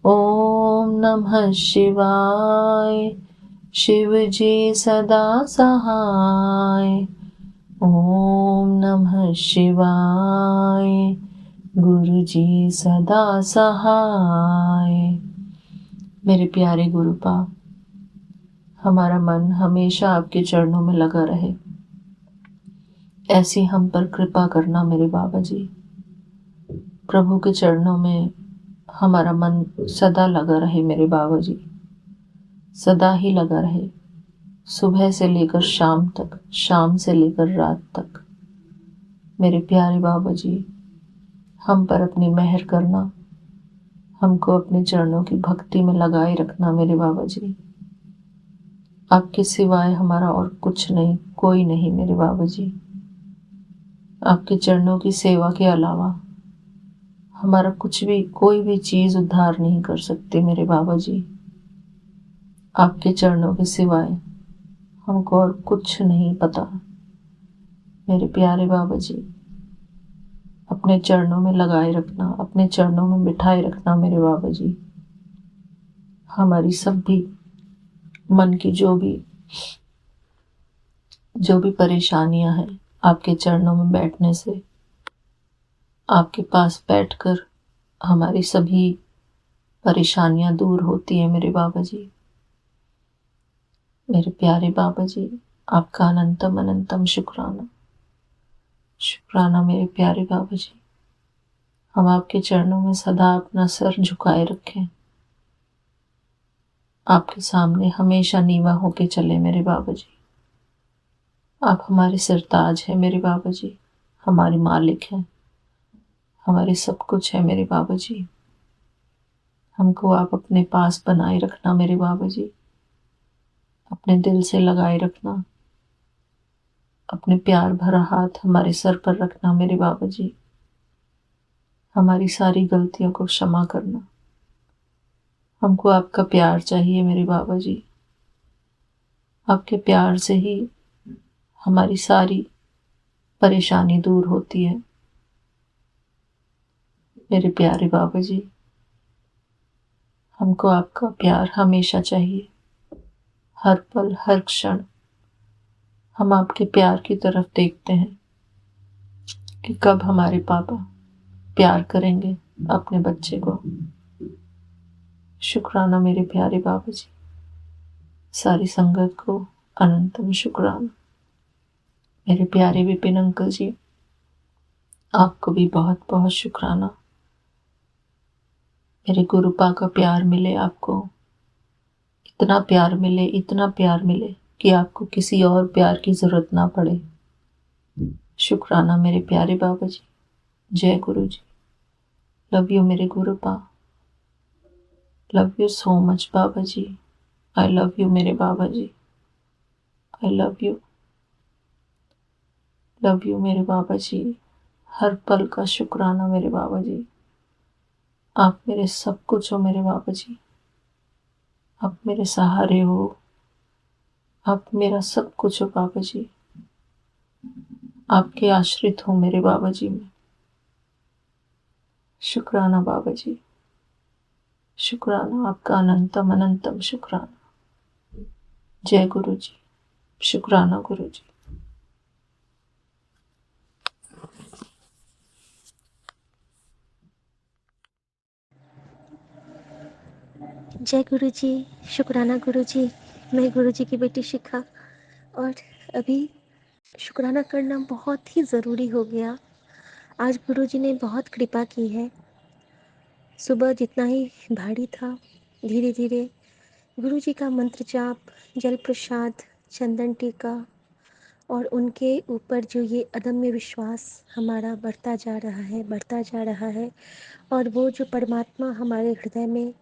ओम नमः शिवाय। शिव जी सदा सहाय। ओम नमः शिवाय। गुरु जी सदा सहाय। मेरे प्यारे गुरुपाद, हमारा मन हमेशा आपके चरणों में लगा रहे, ऐसी हम पर कृपा करना मेरे बाबा जी। प्रभु के चरणों में हमारा मन सदा लगा रहे मेरे बाबा जी, सदा ही लगा रहे, सुबह से लेकर शाम तक, शाम से लेकर रात तक। मेरे प्यारे बाबा जी, हम पर अपनी मेहर करना, हमको अपने चरणों की भक्ति में लगाए रखना मेरे बाबा जी। आपके सिवाय हमारा और कुछ नहीं, कोई नहीं मेरे बाबा जी। आपके चरणों की सेवा के अलावा हमारा कुछ भी, कोई भी चीज उद्धार नहीं कर सकती मेरे बाबा जी। आपके चरणों के सिवाय हमको और कुछ नहीं पता मेरे प्यारे बाबा जी। अपने चरणों में लगाए रखना, अपने चरणों में बिठाए रखना मेरे बाबा जी। हमारी सब भी मन की जो भी परेशानियां हैं, आपके चरणों में बैठने से, आपके पास बैठकर हमारी सभी परेशानियां दूर होती है मेरे बाबा जी। मेरे प्यारे बाबा जी, आपका अनंतम अनंतम शुक्राना, शुक्राना मेरे प्यारे बाबा जी। हम आपके चरणों में सदा अपना सर झुकाए रखें, आपके सामने हमेशा नीवा होके चले मेरे बाबा जी। आप हमारे सरताज हैं मेरे बाबा जी, हमारे मालिक हैं, हमारे सब कुछ है मेरे बाबा जी। हमको आप अपने पास बनाए रखना मेरे बाबा जी, अपने दिल से लगाए रखना, अपने प्यार भरा हाथ हमारे सर पर रखना मेरे बाबा जी। हमारी सारी गलतियों को क्षमा करना। हमको आपका प्यार चाहिए मेरे बाबा जी। आपके प्यार से ही हमारी सारी परेशानी दूर होती है मेरे प्यारे बाबा जी। हमको आपका प्यार हमेशा चाहिए, हर पल हर क्षण हम आपके प्यार की तरफ देखते हैं कि कब हमारे पापा प्यार करेंगे अपने बच्चे को। शुक्राना मेरे प्यारे बाबा जी। सारी संगत को अनंतम शुक्राना। मेरे प्यारे विपिन अंकल जी, आपको भी बहुत बहुत शुक्राना। मेरे गुरुपा का प्यार मिले आपको, इतना प्यार मिले, इतना प्यार मिले कि आपको किसी और प्यार की जरूरत ना पड़े। शुक्राना मेरे प्यारे बाबा जी। जय गुरु जी। लव यू मेरे गुरुपा, लव यू सो मच बाबा जी। आई लव यू मेरे बाबा जी, आई लव यू मेरे बाबा जी। हर पल का शुक्राना मेरे बाबा जी। आप मेरे सब कुछ हो मेरे बाबा जी। आप मेरे सहारे हो, आप मेरा सब कुछ हो बाबा जी। आपके आश्रित हो मेरे बाबा जी में। शुक्राना बाबा जी, शुक्राना, आपका अनंतम अनंतम शुक्राना। जय गुरु जी। शुक्राना गुरु जी।
जय गुरु जी। शुक्राना गुरु जी। मैं गुरु जी की बेटी शिखा, और अभी शुक्राना करना बहुत ही ज़रूरी हो गया। आज गुरु जी ने बहुत कृपा की है। सुबह जितना ही भारी था, धीरे धीरे गुरु जी का मंत्र जाप, जल प्रसाद, चंदन टीका और उनके ऊपर जो ये अदम्य विश्वास हमारा बढ़ता जा रहा है, बढ़ता जा रहा है। और वो जो परमात्मा हमारे हृदय में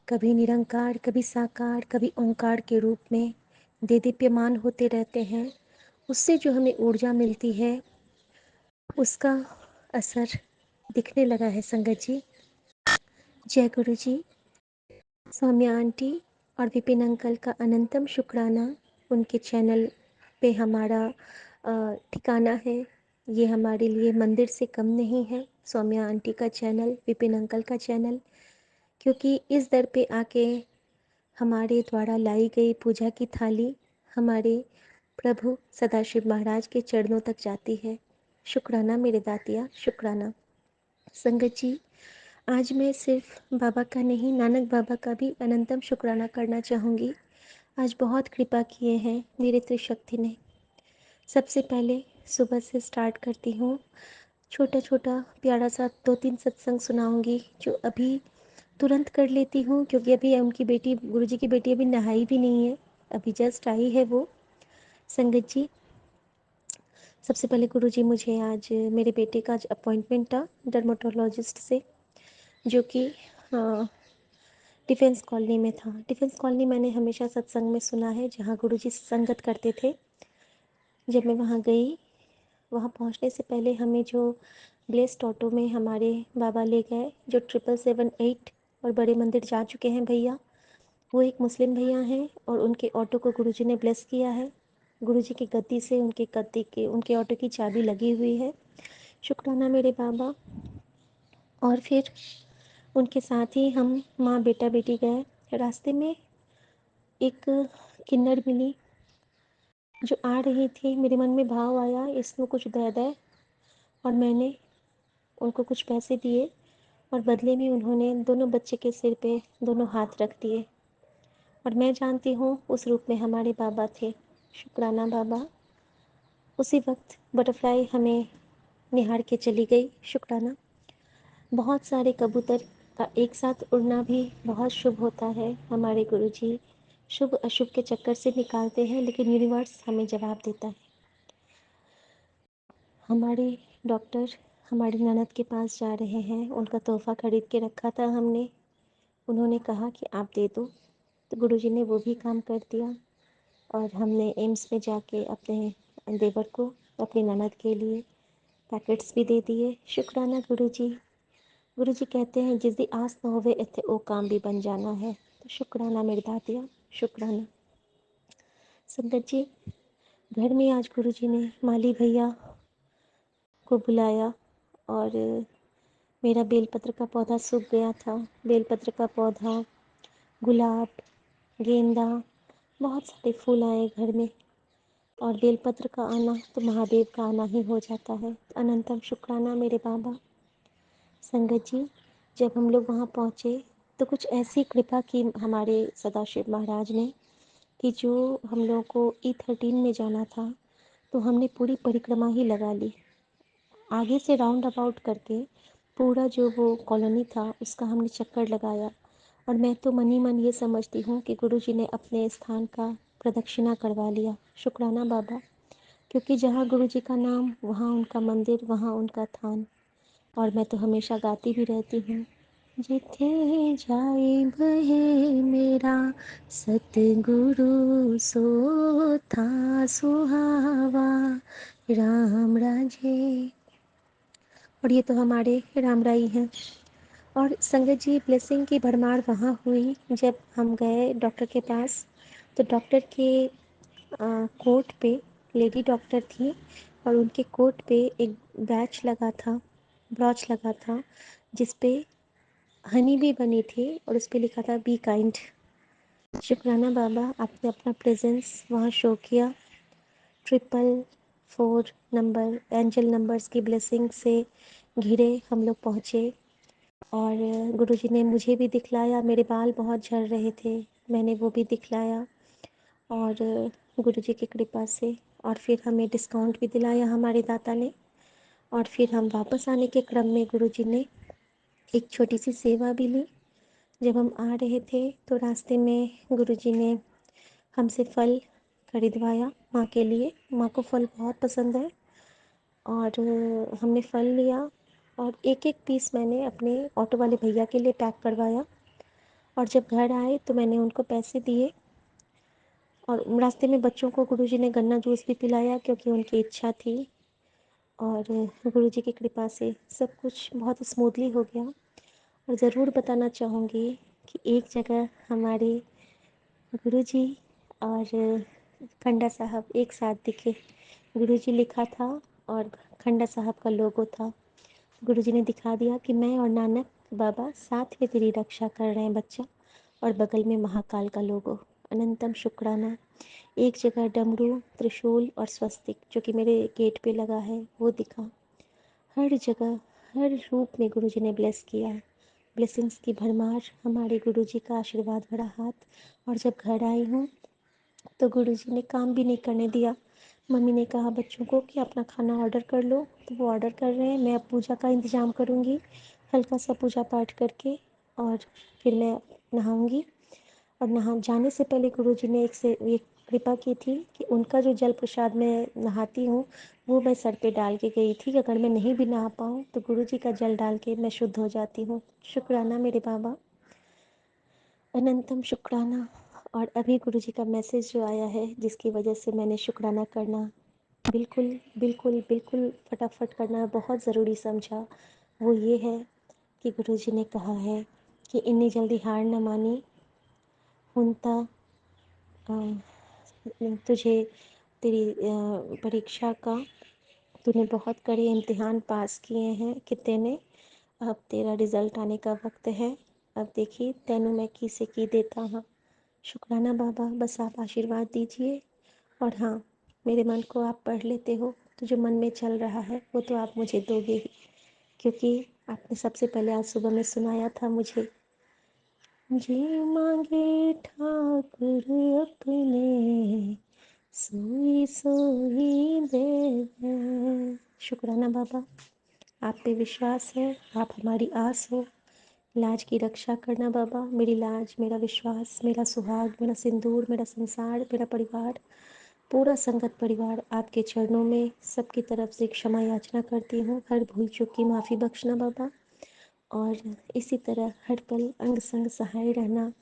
कभी निरंकार, कभी साकार, कभी ओंकार के रूप में देदीप्यमान होते रहते हैं, उससे जो हमें ऊर्जा मिलती है, उसका असर दिखने लगा है संगत जी। जय गुरु जी। सौम्या आंटी और विपिन अंकल का अनंतम शुक्राना। उनके चैनल पे हमारा ठिकाना है। ये हमारे लिए मंदिर से कम नहीं है। सौम्या आंटी का चैनल, विपिन अंकल का चैनल, क्योंकि इस दर पे आके हमारे द्वारा लाई गई पूजा की थाली हमारे प्रभु सदाशिव महाराज के चरणों तक जाती है। शुक्राना मेरे दातिया, शुक्राना। संगत जी, आज मैं सिर्फ बाबा का नहीं, नानक बाबा का भी अनंतम शुक्राना करना चाहूँगी। आज बहुत कृपा किए हैं मेरे त्रिशक्ति ने। सबसे पहले सुबह से स्टार्ट करती हूँ। छोटा छोटा प्यारा सा 2-3 सत्संग सुनाऊंगी जो अभी तुरंत कर लेती हूँ, क्योंकि अभी उनकी बेटी, गुरुजी की बेटी अभी नहाई भी नहीं है, अभी जस्ट आई है वो। संगत जी, सबसे पहले गुरुजी, मुझे आज मेरे बेटे का आज अपॉइंटमेंट था डर्मेटोलॉजिस्ट से, जो कि डिफेंस कॉलोनी में था। डिफेंस कॉलोनी मैंने हमेशा सत्संग में सुना है, जहाँ गुरुजी संगत करते थे। जब मैं वहाँ गई, वहाँ पहुँचने से पहले हमें जो ब्लेस्ड ऑटो में हमारे बाबा ले गए, जो 7778 और बड़े मंदिर जा चुके हैं भैया, वो एक मुस्लिम भैया हैं और उनके ऑटो को गुरुजी ने ब्लेस किया है। गुरुजी की गद्दी से उनके ऑटो की चाबी लगी हुई है। शुक्राना मेरे बाबा। और फिर उनके साथ ही हम माँ बेटा बेटी गए। रास्ते में एक किन्नर मिली जो आ रही थी। मेरे मन में भाव आया, इसको कुछ दे दे, और मैंने उनको कुछ पैसे दिए और बदले में उन्होंने दोनों बच्चे के सिर पे दोनों हाथ रख दिए। और मैं जानती हूँ उस रूप में हमारे बाबा थे। शुक्राना बाबा। उसी वक्त बटरफ्लाई हमें निहार के चली गई। शुक्राना। बहुत सारे कबूतर का एक साथ उड़ना भी बहुत शुभ होता है। हमारे गुरुजी शुभ अशुभ के चक्कर से निकालते हैं, लेकिन यूनिवर्स हमें जवाब देता है। हमारे डॉक्टर हमारी ननद के पास जा रहे हैं, उनका तोहफ़ा खरीद के रखा था हमने। उन्होंने कहा कि आप दे दो, तो गुरुजी ने वो भी काम कर दिया और हमने एम्स में जाके अपने देवर को, अपनी ननद के लिए पैकेट्स भी दे दिए। शुक्राना गुरुजी। गुरुजी कहते हैं जिस दी आस न होवे इत्थे ओ काम भी बन जाना है। तो शुक्राना मेरे दातिया, शुक्राना। संगत जी, घर में आज गुरुजी ने माली भैया को बुलाया और मेरा बेलपत्र का पौधा सूख गया था। बेलपत्र का पौधा, गुलाब, गेंदा, बहुत सारे फूल आए घर में। और बेलपत्र का आना तो महादेव का आना ही हो जाता है। अनंतम शुक्राना मेरे बाबा। संगत जी, जब हम लोग वहाँ पहुँचे तो कुछ ऐसी कृपा की हमारे सदाशिव महाराज ने कि जो हम लोगों को E13 में जाना था, तो हमने पूरी परिक्रमा ही लगा ली। आगे से राउंड अबाउट करके पूरा जो वो कॉलोनी था उसका हमने चक्कर लगाया। और मैं तो मन ही मन ये समझती हूँ कि गुरुजी ने अपने स्थान का प्रदक्षिणा करवा लिया। शुक्राना बाबा, क्योंकि जहाँ गुरुजी का नाम वहाँ उनका मंदिर, वहाँ उनका थान। और मैं तो हमेशा गाती भी रहती हूँ, जिथे जाए बहे मेरा सतगुरु सो था सुहावा राम राजे। और ये तो हमारे राम राई हैं। और संगत जी, ब्लेसिंग की भरमार वहाँ हुई जब हम गए डॉक्टर के पास। तो डॉक्टर के कोट पे लेडी डॉक्टर थी और उनके कोट पे एक ब्रॉच लगा था जिस पे हनी भी बनी थी और उस पे लिखा था बी काइंड। शुक्राना बाबा, आपने अपना प्रेजेंस वहाँ शो किया। 444 नंबर एंजल नंबर्स की ब्लेसिंग से घिरे हम लोग पहुँचे। और गुरुजी ने मुझे भी दिखलाया। मेरे बाल बहुत झड़ रहे थे, मैंने वो भी दिखलाया और गुरुजी की कृपा से। और फिर हमें डिस्काउंट भी दिलाया हमारे दाता ने। और फिर हम वापस आने के क्रम में गुरुजी ने एक छोटी सी सेवा भी ली। जब हम आ रहे थे तो रास्ते में गुरुजी ने हमसे फल खरीदवाया माँ के लिए। माँ को फल बहुत पसंद है और हमने फल लिया और एक एक पीस मैंने अपने ऑटो वाले भैया के लिए पैक करवाया। और जब घर आए तो मैंने उनको पैसे दिए। और रास्ते में बच्चों को गुरुजी ने गन्ना जूस भी पिलाया क्योंकि उनकी इच्छा थी। और गुरुजी की कृपा से सब कुछ बहुत स्मूथली हो गया। और ज़रूर बताना चाहूँगी कि एक जगह हमारे गुरुजी और खंडा साहब एक साथ दिखे। गुरुजी लिखा था और खंडा साहब का लोगो था। गुरुजी ने दिखा दिया कि मैं और नानक बाबा साथ में तेरी रक्षा कर रहे हैं बच्चा, और बगल में महाकाल का लोगो, अनंतम शुक्राना। एक जगह डमरू, त्रिशूल और स्वस्तिक जो कि मेरे गेट पे लगा है वो दिखा। हर जगह, हर रूप में गुरुजी ने ब्लेस किया। ब्लेसिंग्स की भरमार, हमारे गुरुजी का आशीर्वाद भरा हाथ। और जब घर आई हूँ तो गुरुजी ने काम भी नहीं करने दिया। मम्मी ने कहा बच्चों को कि अपना खाना ऑर्डर कर लो, तो वो ऑर्डर कर रहे हैं। मैं अब पूजा का इंतज़ाम करूँगी, हल्का सा पूजा पाठ करके, और फिर मैं नहाऊँगी। और नहा जाने से पहले गुरुजी ने एक कृपा की थी कि उनका जो जल प्रसाद मैं नहाती हूँ वो मैं सर पे डाल के गई थी। अगर मैं नहीं भी नहा पाऊँ तो गुरुजी का जल डाल के मैं शुद्ध हो जाती हूँ। शुक्राना मेरे बाबा, अनंतम शुक्राना। और अभी गुरुजी का मैसेज जो आया है जिसकी वजह से मैंने शुक्राना करना बिल्कुल बिल्कुल बिल्कुल फटाफट करना बहुत ज़रूरी समझा, वो ये है कि गुरुजी ने कहा है कि इतनी जल्दी हार न मानी। हुनता तुझे तेरी परीक्षा का तूने बहुत कड़े इम्तिहान पास किए हैं कितने ने। अब तेरा रिज़ल्ट आने का वक्त है। अब देखिए तेनू मैं की से की देता हाँ। शुक्राना बाबा, बस आप आशीर्वाद दीजिए। और हाँ, मेरे मन को आप पढ़ लेते हो, तो जो मन में चल रहा है वो तो आप मुझे दोगे ही, क्योंकि आपने सबसे पहले आज सुबह में सुनाया था मुझे, जी मांगे ठाकुर अपने, सोई सोई दे। शुक्राना बाबा, आप पे विश्वास है, आप हमारी आस हो। लाज की रक्षा करना बाबा, मेरी लाज, मेरा विश्वास, मेरा सुहाग, मेरा सिंदूर, मेरा संसार, मेरा परिवार, पूरा संगत परिवार आपके चरणों में सबकी तरफ से क्षमा याचना करती हूँ। हर भूल चूक की माफ़ी बख्शना बाबा, और इसी तरह हर पल अंग संग सहाय रहना।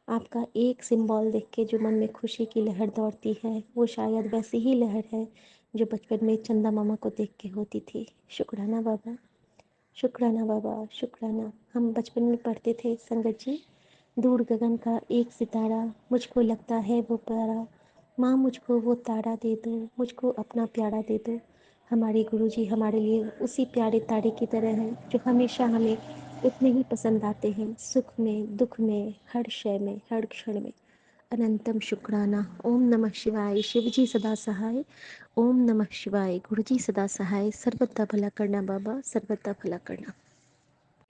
आपका एक सिंबल देख के जो मन में खुशी की लहर दौड़ती है वो शायद वैसी ही लहर है जो बचपन में चंदा मामा को देख के होती थी। शुक्राना बाबा, शुक्राना बाबा, शुक्राना। हम बचपन में पढ़ते थे संगत जी, दूर गगन का एक सितारा, मुझको लगता है वो प्यारा, माँ मुझको वो तारा दे दो, मुझको अपना प्यारा दे दो। हमारे गुरुजी हमारे लिए उसी प्यारे तारे की तरह हैं जो हमेशा हमें उतने ही पसंद आते हैं, सुख में, दुख में, हर शय में, हर क्षण में। अनंतम शुक्राना। ओम नमः शिवाय। शिव जी सदा सहाय। ओम नमः शिवाय। गुरु जी सदा सहाय। सर्वदा भला करना बाबा, सर्वदा भला करना।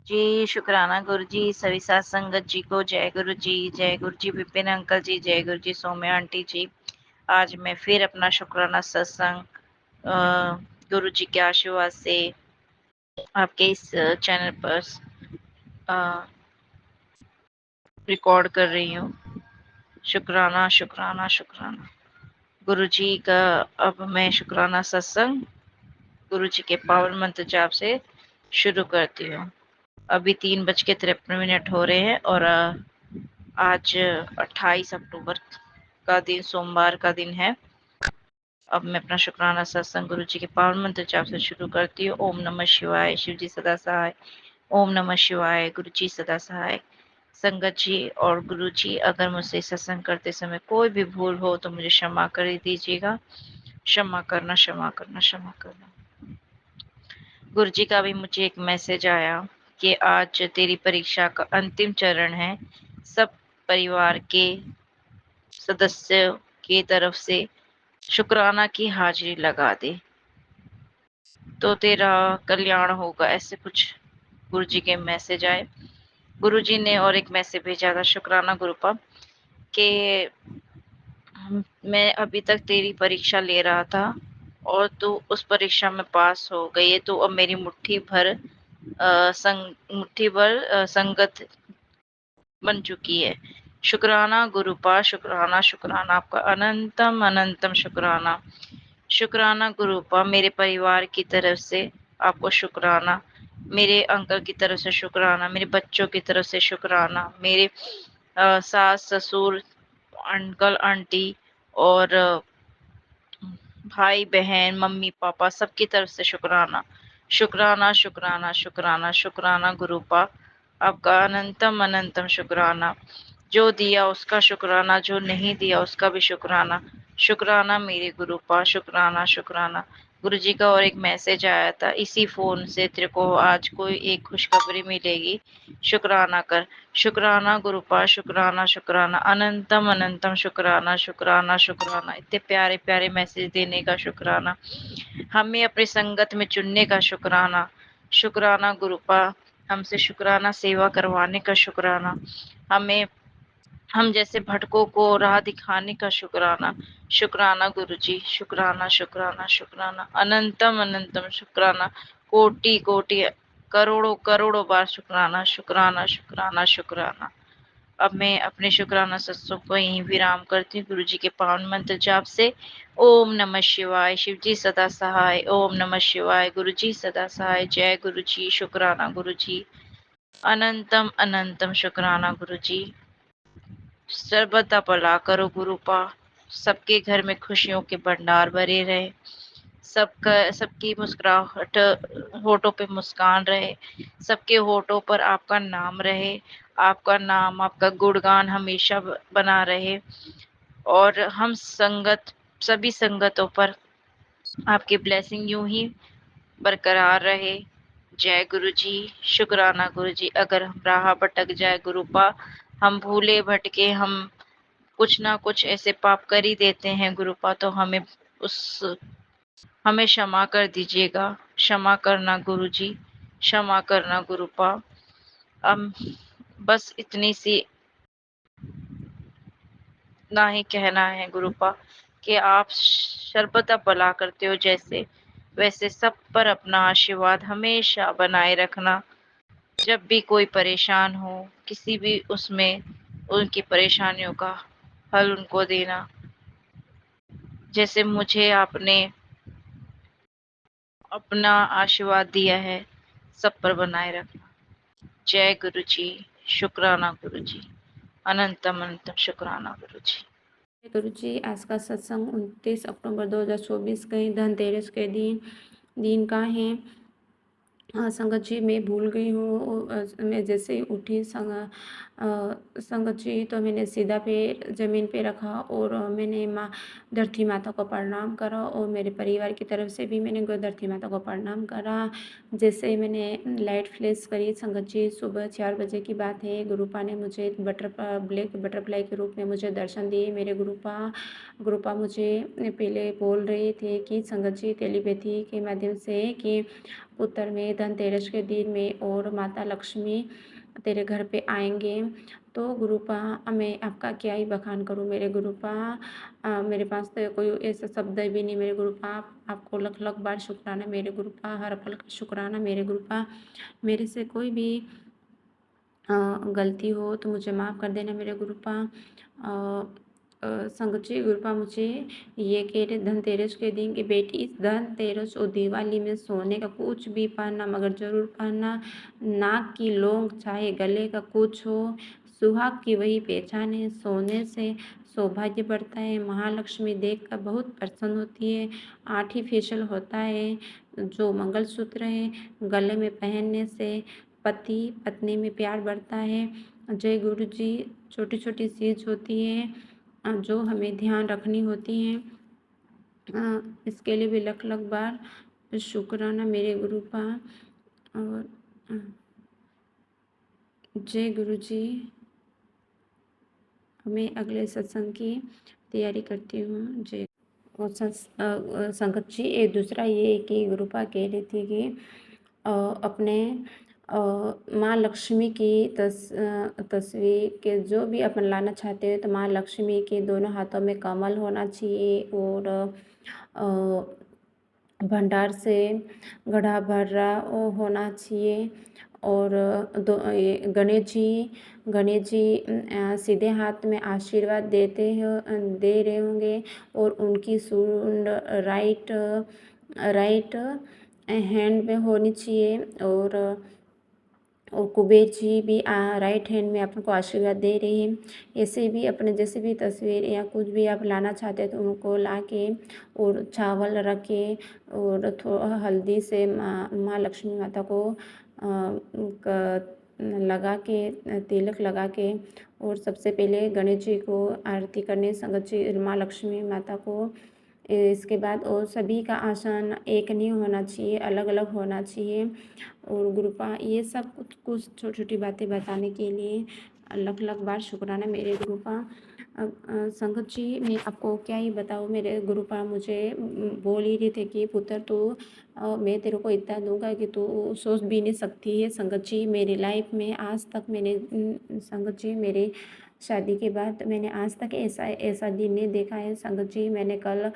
जी शुक्राना गुरु जी, सभी साथ संगत जी को जय गुरु जी, जय गुरु जी विपिन अंकल जी, जय गुरु जी सौम्या आंटी जी। आज मैं फिर अपना शुक्राना सत्संग गुरु जी के आशीर्वाद से आपके इस चैनल पर रिकॉर्ड कर रही हूँ। शुक्राना शुक्राना शुक्राना गुरु जी का। अब मैं शुक्राना सत्संग गुरु जी के पावन मंत्र जाप से शुरू करती हूँ। अभी 3:53 हो रहे हैं और आज 28 अक्टूबर का दिन, सोमवार का दिन है। अब मैं अपना शुक्राना सत्संग गुरु जी के पावन मंत्र जाप से शुरू करती हूँ। ओम नमः शिवाय। शिव जी सदा सहाय। ओम नमः शिवाय। गुरु जी सदा सहाय। संगत जी और गुरु जी, अगर मुझसे सत्संग करते समय कोई भी भूल हो तो मुझे क्षमा कर दीजिएगा। क्षमा करना, क्षमा करना, क्षमा करना। गुरु जी का भी मुझे एक मैसेज आया कि आज तेरी परीक्षा का अंतिम चरण है। सब परिवार के सदस्यों की तरफ से शुक्राना की हाजिरी लगा दे तो तेरा कल्याण होगा, ऐसे कुछ गुरु जी के मैसेज आए। गुरु जी ने और एक मैसेज भेजा था शुक्राना ग्रुप के, मैं अभी तक तेरी परीक्षा ले रहा था और तू उस परीक्षा में पास हो गई है, तो अब मेरी मुट्ठी भर संगत बन चुकी है। शुक्राना गुरुपा, शुक्राना शुक्राना, आपका अनंतम अनंतम शुक्राना। शुक्राना गुरुपा, मेरे परिवार की तरफ से आपको शुक्राना, मेरे अंकल की तरफ से शुक्राना, मेरे बच्चों की तरफ से शुक्राना, मेरे सास ससुर अंकल आंटी और भाई बहन मम्मी पापा सबकी तरफ से शुक्राना। शुक्राना शुक्राना शुक्राना शुक्राना गुरुपा, आपका अनंतम अनंतम शुक्राना। जो दिया उसका शुक्राना, जो नहीं दिया उसका भी शुक्राना। शुक्राना मेरे गुरुपा, शुक्राना शुक्राना। गुरु जी का और एक मैसेज आया था, इसी फोन से तेरे को आज कोई एक खुशखबरी मिलेगी, शुक्राना कर। शुक्राना गुरुपा, शुक्राना शुक्राना, अनंतम अनंतम शुक्राना शुक्राना शुक्राना। इतने प्यारे प्यारे मैसेज देने का शुक्राना, हमें अपनी संगत में चुनने का शुक्राना। शुक्राना गुरुपा, हमसे शुक्राना सेवा करवाने का शुक्राना, हमें हम जैसे भटकों को राह दिखाने का शुक्राना। शुक्राना गुरुजी, शुक्राना शुक्राना शुक्राना, अनंतम अनंतम शुक्राना। कोटि कोटि करोड़ों करोड़ों बार शुक्राना शुक्राना शुक्राना शुक्राना। अब मैं अपने शुक्राना सत्संग को यहीं विराम करती हूँ गुरु जी के पावन मंत्र जाप से। ओम नमः शिवाय, शिव जी सदा सहाय। ओम नमः शिवाय, गुरु जी सदा सहाय। जय गुरु जी, शुक्राना गुरु जी, अनंतम अनंतम शुक्राना गुरु जी। सर्वदा भला करो गुरुपा, सबके घर में खुशियों के भंडार भरे रहे, सबका सबकी मुस्कुराहट होठों पे मुस्कान रहे, सबके होठों पर आपका नाम रहे, आपका नाम आपका गुणगान हमेशा बना रहे, और हम संगत सभी संगतों पर आपकी ब्लेसिंग यूं ही बरकरार रहे। जय गुरु जी, शुक्राना गुरु जी। अगर हम राह भटक जाए गुरुपा, हम भूले भटके, हम कुछ ना कुछ ऐसे पाप कर ही देते हैं गुरुपा, तो हमें क्षमा कर दीजिएगा। क्षमा करना गुरु जी, क्षमा करना गुरुपा। अब बस इतनी सी ना ही कहना है गुरुपा कि आप सर्वदा भला करते हो, जैसे वैसे सब पर अपना आशीर्वाद हमेशा बनाए रखना। जब भी कोई परेशान हो, किसी भी उसमें उनकी परेशानियों का हल उनको देना, जैसे मुझे आपने अपना आशीर्वाद दिया है, सब पर बनाए रखना। जय गुरु जी, शुक्राना गुरु जी, अनंतम अनंतम शुक्राना गुरु जी।
गुरु जी, आज का सत्संग 29 अक्टूबर 2024 कहीं धनतेरस के दिन दिन का है। हाँ संगत जी, मैं भूल गई हूँ। मैं जैसे ही उठी संगत जी, तो मैंने सीधा पैर ज़मीन पे रखा और मैंने धरती माता को प्रणाम करा, और मेरे परिवार की तरफ से भी मैंने धरती माता को प्रणाम करा। जैसे ही मैंने लाइट फ्लैश करी संगत जी, सुबह 4 बजे की बात है, गुरुपा ने मुझे ब्लैक बटरफ्लाई के रूप में मुझे दर्शन दिए। मेरे गुरुपा मुझे पहले बोल रहे थे कि संगत जी, टेलीपैथी के माध्यम से कि उत्तर में धनतेरस के दिन में और माता लक्ष्मी तेरे घर पे आएंगे। तो गुरुपा, मैं आपका क्या ही बखान करूँ मेरे गुरुपा। मेरे पास तो कोई ऐसा शब्द भी नहीं मेरे गुरुपा। आपको लख लख बार शुक्राना मेरे गुरुपा, हर पल का शुक्राना मेरे गुरुपा। मेरे से कोई भी गलती हो तो मुझे माफ़ कर देना मेरे गुरुपा। संगत जी, गुरुपा मुझे ये कह रहे धनतेरस के दिन कि बेटी, इस धनतेरस और दिवाली में सोने का कुछ भी पहनना मगर ज़रूर पहनना। नाक की लौंग चाहे गले का कुछ हो, सुहाग की वही पहचान है। सोने से सौभाग्य बढ़ता है, महालक्ष्मी देखकर बहुत प्रसन्न होती है। आर्टिफिशियल होता है जो मंगलसूत्र है, गले में पहनने से पति पत्नी में प्यार बढ़ता है। जय गुरु जी, छोटी छोटी चीज़ होती है जो हमें ध्यान रखनी होती हैं। इसके लिए भी लख लख बार शुक्राना मेरे गुरुपा। और जय गुरु जी। मैं अगले सत्संग की तैयारी करती हूँ। जय। और संगत जी, एक दूसरा ये कि गुरुपा कह रही थी कि अपने माँ लक्ष्मी की तस्वीर के जो भी अपन लाना चाहते हो, तो माँ लक्ष्मी के दोनों हाथों में कमल होना चाहिए और भंडार से घड़ा भरा होना चाहिए। और गणेश जी सीधे हाथ में आशीर्वाद दे रहे होंगे, और उनकी सूंड राइट हैंड में होनी चाहिए। और कुबेर जी भी राइट हैंड में अपन को आशीर्वाद दे रहे हैं। ऐसे भी अपने जैसे भी तस्वीर या कुछ भी आप लाना चाहते हैं तो उनको ला के और चावल रख के और थोड़ा हल्दी से माँ लक्ष्मी माता को
लगा के तिलक लगा के और सबसे पहले गणेश जी को आरती करनी, संगत जी माँ लक्ष्मी माता को। इसके बाद और सभी का आसन एक नहीं होना चाहिए, अलग अलग होना चाहिए। और गुरुपा ये सब कुछ छोटी छोटी बातें बताने के लिए लख लख बार शुक्राना मेरे गुरुपा। संगत जी मैं आपको क्या ही बताऊँ, मेरे गुरुपा मुझे बोल ही रहे थे कि पुत्र तू मैं तेरे को इतना दूंगा कि तू सोच भी नहीं सकती है। संगत जी मेरी लाइफ में आज तक मैंने संगत जी मेरे शादी के बाद मैंने आज तक ऐसा ऐसा दिन नहीं देखा है। संगत जी मैंने कल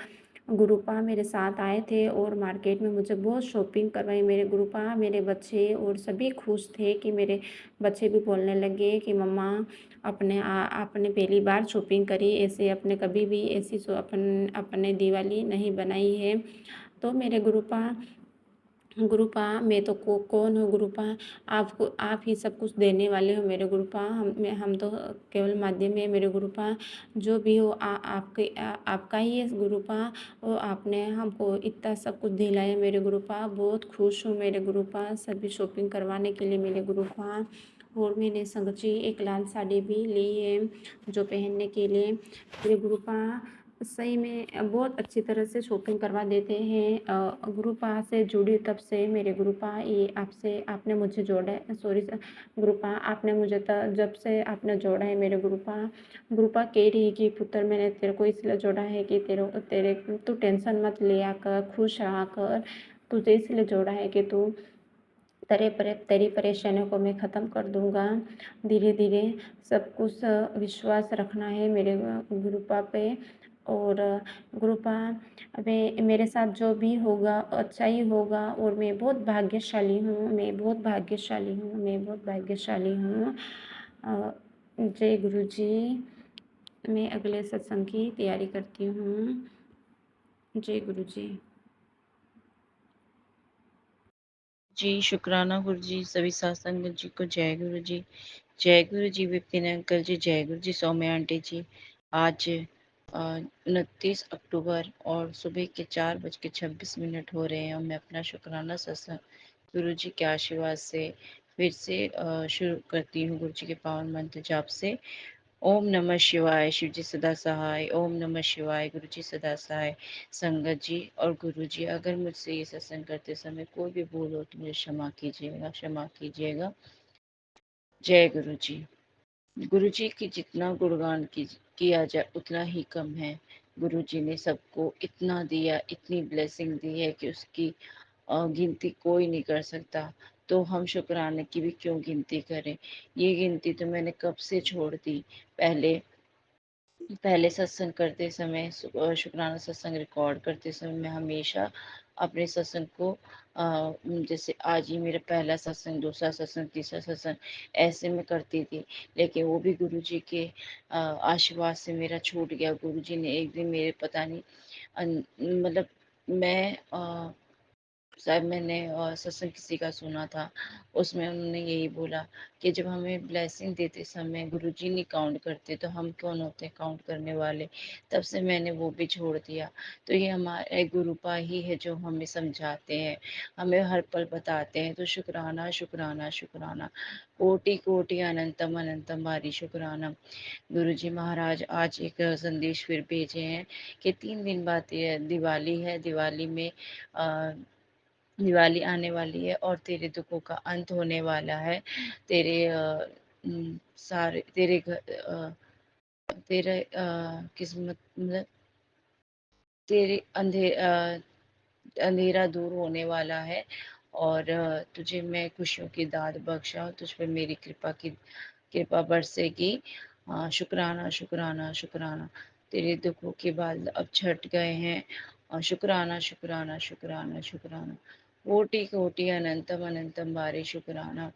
गुरुपा मेरे साथ आए थे और मार्केट में मुझे बहुत शॉपिंग करवाई मेरे गुरुपा। मेरे बच्चे और सभी खुश थे कि मेरे बच्चे भी बोलने लगे कि मम्मा आपने पहली बार शॉपिंग करी, ऐसे अपने कभी भी ऐसी अपने दिवाली नहीं बनाई है। तो मेरे गुरुपा गुरुपा मैं तो कौन हूँ गुरुपा, आपको आप ही सब कुछ देने वाले हो मेरे गुरुपा। हम तो केवल माध्यम है मेरे गुरुपा। जो भी हो आपका ही है गुरुपा। और आपने हमको इतना सब कुछ दिलाया मेरे गुरुपा, बहुत खुश हूँ मेरे गुरुपा सभी शॉपिंग करवाने के लिए मेरे गुरुपा। और मैंने संगत जी एक लाल साड़ी भी ली है जो पहनने के लिए मेरे गुरुपा। सही में बहुत अच्छी तरह से शॉपिंग करवा देते हैं। गुरुपा से जुड़ी तब से मेरे गुरुपा ये आपसे आपने मुझे जोड़ा है, सॉरी गुरुपा आपने मुझे जब से आपने जोड़ा है मेरे गुरुपा। गुरुपा कह रही कि पुत्र मैंने तेरे को इसलिए जोड़ा है कि तेरे तू टेंशन मत लिया कर, खुश रहा कर, तुझे इसलिए जोड़ा है कि तू तेरी परेशानियों को मैं ख़त्म कर दूंगा धीरे धीरे। सब कुछ विश्वास रखना है मेरे गुरुपा पे। और गुरुपा मैं मेरे साथ जो भी होगा अच्छा ही होगा। और मैं बहुत भाग्यशाली हूँ, मैं बहुत भाग्यशाली हूँ, मैं बहुत भाग्यशाली हूँ। जय गुरु जी। मैं अगले सत्संग की तैयारी करती हूँ। जय गुरु जी।
जी शुक्राना गुरु जी, सभी सत्संग जी को जय गुरु जी। जय गुरु जी विपिन अंकल जी, जय गुरु जी सौम्या आंटी जी। आज 29 अक्टूबर और सुबह के 4:26 हो रहे हैं और मैं अपना शुक्राना सत्संग गुरु जी के आशीर्वाद से फिर से शुरू करती हूँ गुरु जी के पावन मंत्र जाप से। ओम नमः शिवाय, शिव जी सदा सहाय। ओम नमः शिवाय, गुरु जी सदा सहाय। संगत जी और गुरु जी, अगर मुझसे ये सत्संग करते समय कोई भी भूल हो तो मुझे क्षमा कीजिएगा, क्षमा कीजिएगा। जय गुरु जी। गुरु जी की जितना गुणगान किया जाए उतना ही कम है। गुरु जी ने सबको इतना दिया, इतनी ब्लेसिंग दी है कि उसकी गिनती कोई नहीं कर सकता। तो हम शुक्राने की भी क्यों गिनती करें। ये गिनती तो मैंने कब से छोड़ दी। पहले पहले सत्संग करते समय शुक्राना सत्संग रिकॉर्ड करते समय मैं हमेशा अपने सत्संग को जैसे आज ही मेरा पहला सत्संग, दूसरा सत्संग, तीसरा सत्संग ऐसे में करती थी। लेकिन वो भी गुरु जी के आशीर्वाद से मेरा छूट गया। गुरु जी ने एक दिन मेरे पता नहीं मतलब मैं शायद मैंने सत्संग किसी का सुना था, उसमें उन्होंने यही बोला कि जब हमें ब्लेसिंग देते समय गुरुजी नहीं काउंट करते तो हम कौन होते हैं काउंट करने वाले। तब से मैंने वो भी छोड़ दिया। तो ये हमारे गुरुपा ही है जो हमें समझाते हैं, हमें हर पल बताते हैं। तो शुक्राना शुक्राना शुक्राना, कोटि कोटि अनंतम अनंतम भारी शुक्राना। गुरुजी महाराज आज एक संदेश फिर भेजे हैं कि 3 दिन बाद ये दिवाली है। दिवाली में दिवाली आने वाली है और तेरे दुखों का अंत होने वाला है। तेरे सारे तेरे तेरे किस्मत मतलब तेरे अंधेरा दूर होने वाला है। और तुझे मैं खुशियों की दात बख्शा, तुझ पे मेरी कृपा बरसेगी। शुक्राना शुक्राना शुक्राना, तेरे दुखों के बादल अब छट गए हैं। शुक्राना शुक्राना शुक्राना शुक्राना, कोटि कोटि अनंतम अनंतम बारे शुक्राना।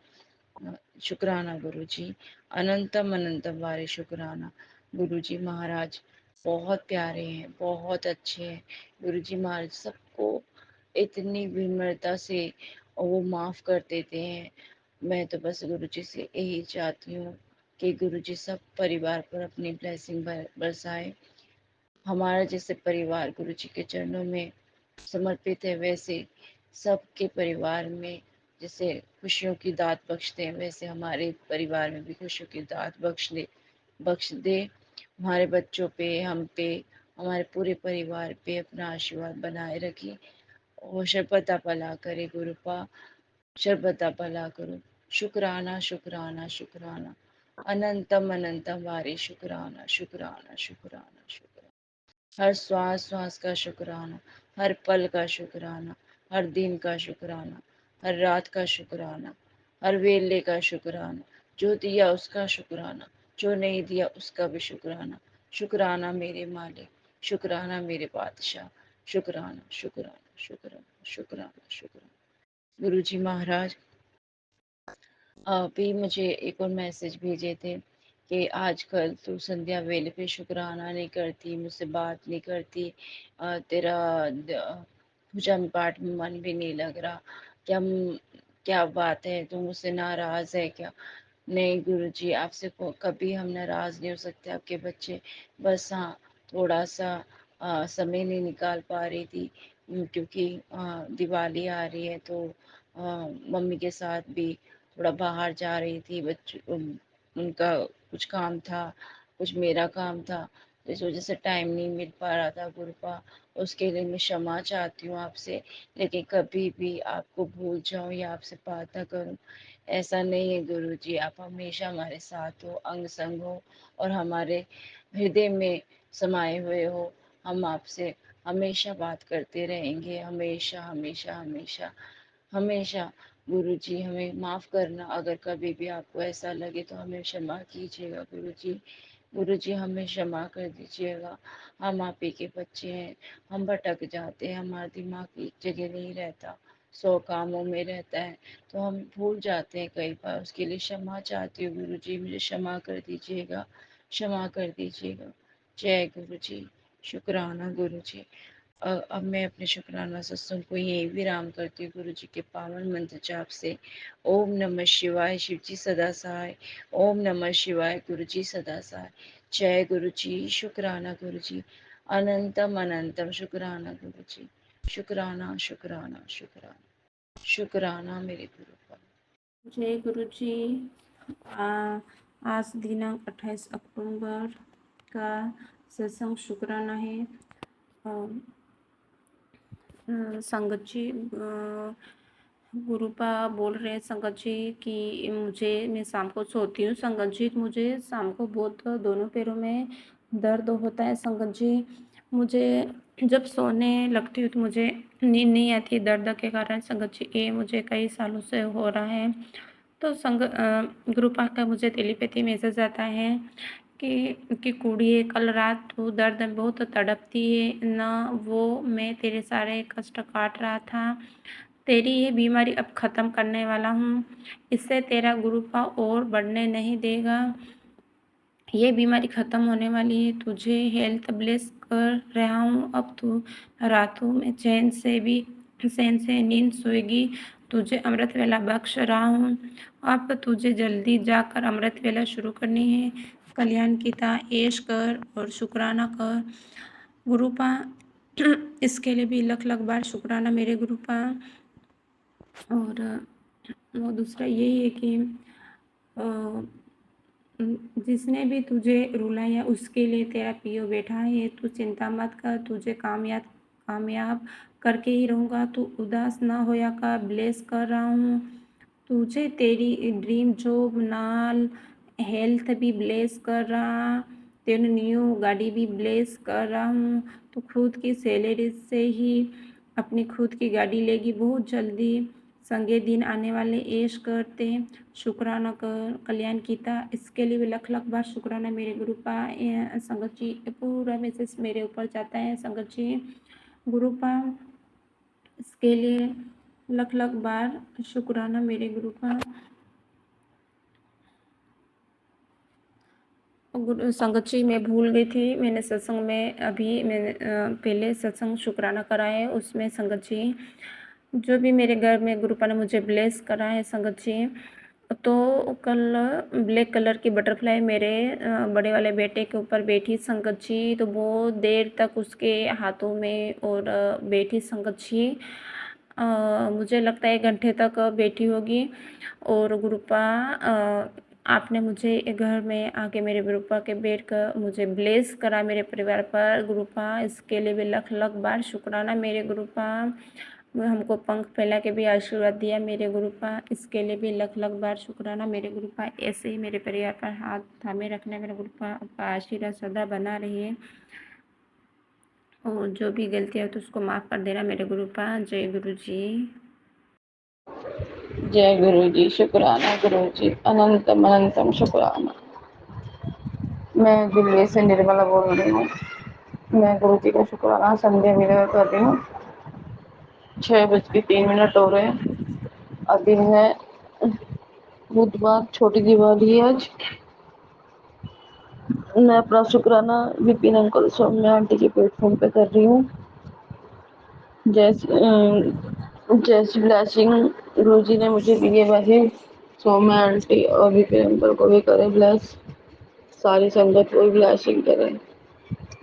शुक्राना गुरु जी, अनंतम अनंतम बारे शुक्राना। गुरु जी महाराज बहुत प्यारे हैं, बहुत अच्छे हैं। गुरु जी महाराज सबको इतनी विनम्रता से वो माफ़ कर देते हैं। मैं तो बस गुरु जी से यही चाहती हूँ कि गुरु जी सब परिवार पर अपनी ब्लेसिंग बरसाए। हमारा जैसे परिवार गुरु जी के चरणों में समर्पित है, वैसे सबके परिवार में जैसे खुशियों की दात बख्शते हैं, वैसे हमारे परिवार में भी खुशियों की दात बख्श दे। हमारे बच्चों पे, हम पे, हमारे पूरे परिवार पे अपना आशीर्वाद बनाए रखे और शर्बता भला करे गुरुपा, शर्बता भला करो। शुक्राना शुक्राना शुक्राना, अनंतम अनंतम वारे शुक्राना शुक्राना शुक्राना शुक्राना। हर श्वास श्वास का शुक्राना, हर पल का शुक्राना, हर दिन का शुक्राना, हर रात का शुक्राना, हर वेले का शुक्राना। जो दिया उसका शुक्राना, जो नहीं दिया उसका भी शुक्राना। शुक्राना मेरे मालिक, शुक्राना मेरे बादशाह, शुक्राना शुक्राना शुक्राना शुक्राना शुक्राना। गुरु जी महाराज अभी मुझे एक और मैसेज भेजे थे कि आजकल तू संध्या वेले पे शुक्राना नहीं करती, मुझसे बात नहीं करती, तेरा पूजा में पाठ में मन भी नहीं लग रहा। क्या क्या बात है, तू मुझसे नाराज है क्या? नहीं गुरुजी, आपसे कभी हम नाराज नहीं हो सकते, आपके बच्चे। बस हाँ, थोड़ा सा समय नहीं निकाल पा रही थी, क्योंकि दिवाली आ रही है तो मम्मी के साथ भी थोड़ा बाहर जा रही थी। उनका कुछ काम था, कुछ मेरा काम था, तो इस वजह से टाइम नहीं मिल पा रहा था गुरुपा। उसके लिए मैं क्षमा चाहती हूँ आपसे। लेकिन कभी भी आपको भूल जाऊँ या आपसे बात ना करूँ, ऐसा नहीं है गुरुजी। आप हमेशा हमारे साथ हो, अंग संग हो और हमारे हृदय में समाये हुए हो। हम आपसे हमेशा बात करते रहेंगे, हमेशा हमेशा हमेशा हमेशा। गुरुजी हमें माफ़ करना, अगर कभी भी आपको ऐसा लगे तो हमें क्षमा कीजिएगा गुरुजी। गुरुजी हमें क्षमा कर दीजिएगा। हम आप ही के बच्चे हैं, हम भटक जाते हैं, हमारा दिमाग एक जगह नहीं रहता, 100 कामों में रहता है, तो हम भूल जाते हैं कई बार। उसके लिए क्षमा चाहती हूँ गुरुजी, मुझे क्षमा कर दीजिएगा, क्षमा कर दीजिएगा। जय गुरुजी, शुक्राना गुरुजी। अब मैं अपने शुक्राना सत्संग को यही विराम करती हूँ गुरु जी के पावन मंत्र जाप से। ओम नमः शिवाय, शिव जी सदा सहाय। ओम नमः शिवाय, गुरु जी सदा सहाय। जय गुरु जी, शुक्राना गुरु जी, अनंतम अनंतम शुक्राना गुरु जी। शुक्राना शुक्राना शुक्राना शुक्राना मेरे गुरु का।
जय गुरु जी। आज दिनांक 28 अक्टूबर का सत्संग शुक्राना है। संगत जी गुरुपा बोल रहे हैं संगत जी कि मैं शाम को सोती हूँ संगत जी, मुझे शाम को बहुत दोनों पैरों में दर्द होता है संगत जी। मुझे जब सोने लगती हूँ तो मुझे नींद नहीं आती दर्द के कारण संगत जी। ये मुझे कई सालों से हो रहा है। तो गुरुपा का मुझे टेलीपैथी मैसेज आता है कि कुड़िए कल रात तू दर्द में बहुत तड़पती है ना, वो मैं तेरे सारे कष्ट काट रहा था। तेरी ये बीमारी अब ख़त्म करने वाला हूँ, इससे तेरा गुरुपा और बढ़ने नहीं देगा। ये बीमारी ख़त्म होने वाली है, तुझे हेल्थ ब्लेस कर रहा हूँ। अब तू रातों में चैन से नींद सोएगी। तुझे अमृत वेला बख्श रहा हूँ। अब तुझे जल्दी जाकर अमृत वेला शुरू करनी है। कल्याण गीता ऐश कर और शुक्राना कर गुरुपा। इसके लिए भी लख लख बार शुक्राना मेरे गुरुपा। और वो दूसरा यही है कि जिसने भी तुझे रुलाया उसके लिए तेरा पियो बैठा है। तू चिंता मत कर, तुझे कामयाब करके ही रहूँगा। तू उदास ना होया कर, ब्लेस कर रहा हूँ तुझे। तेरी ड्रीम जॉब नाल हेल्थ भी ब्लेस कर रहा, तेरी न्यू गाड़ी भी ब्लेस कर रहा हूँ। तू खुद की सैलरी से ही अपनी खुद की गाड़ी लेगी बहुत जल्दी। संगे दिन आने वाले ऐश करते शुक्राना कर कल्याण गीता। इसके लिए भी लख लख बार शुक्राना मेरे गुरुपा। संगत जी पूरा मैसेज मेरे ऊपर जाता है संगत जी गुरुपा। इसके लिए लख लख बार शुक्राना मेरे गुरुपा। संगत जी मैं भूल गई थी, मैंने सत्संग में अभी मैंने पहले सत्संग शुक्राना करा है, उसमें संगत जी जो भी मेरे घर में गुरुपा ने मुझे ब्लेस करा है संगत जी। तो कल ब्लैक कलर की बटरफ्लाई मेरे बड़े वाले बेटे के ऊपर बैठी संगत जी। तो बहुत देर तक उसके हाथों में और बैठी संगत जी। मुझे लगता है 1 घंटे तक बैठी होगी। और गुरुपा आपने मुझे घर में आके मेरे गुरुपा के बैठ कर मुझे ब्लेस करा मेरे परिवार पर। गुरुपा इसके लिए भी लख लख बार शुक्राना मेरे गुरुपा। हमको पंख फैला के भी आशीर्वाद दिया मेरे गुरुपा, इसके लिए भी लख लख बार शुक्राना मेरे गुरुपा। ऐसे ही मेरे परिवार पर हाथ थामे रखना मेरे गुरुपा, आपका आशीर्वाद सदा बना रहे। और जो भी गलतियाँ हो तो उसको माफ़ कर देना मेरे गुरुपा। जय गुरु जी।
जय गुरु जी, शुक्राना गुरु जी, अनंतम अनंतम शुक्राना। मैं दिल्ली से निर्मला बोल रही हूँ। मैं गुरु जी का शुक्राना संध्या विदा कर रही हूँ। 6:03 हो रहे हैं। अभी है बुधवार, छोटी दिवाली है आज। मैं अपना शुक्राना विपिन अंकल सौम्या आंटी के प्लेटफॉर्म पे कर रही हूँ। जैसी ब्लेसिंग गुरु जी ने मुझे दिए वैसे सौम्या आंटी और विपिन अंकल को भी करे ब्लेस, सारी संगत को भी ब्लेसिंग करे।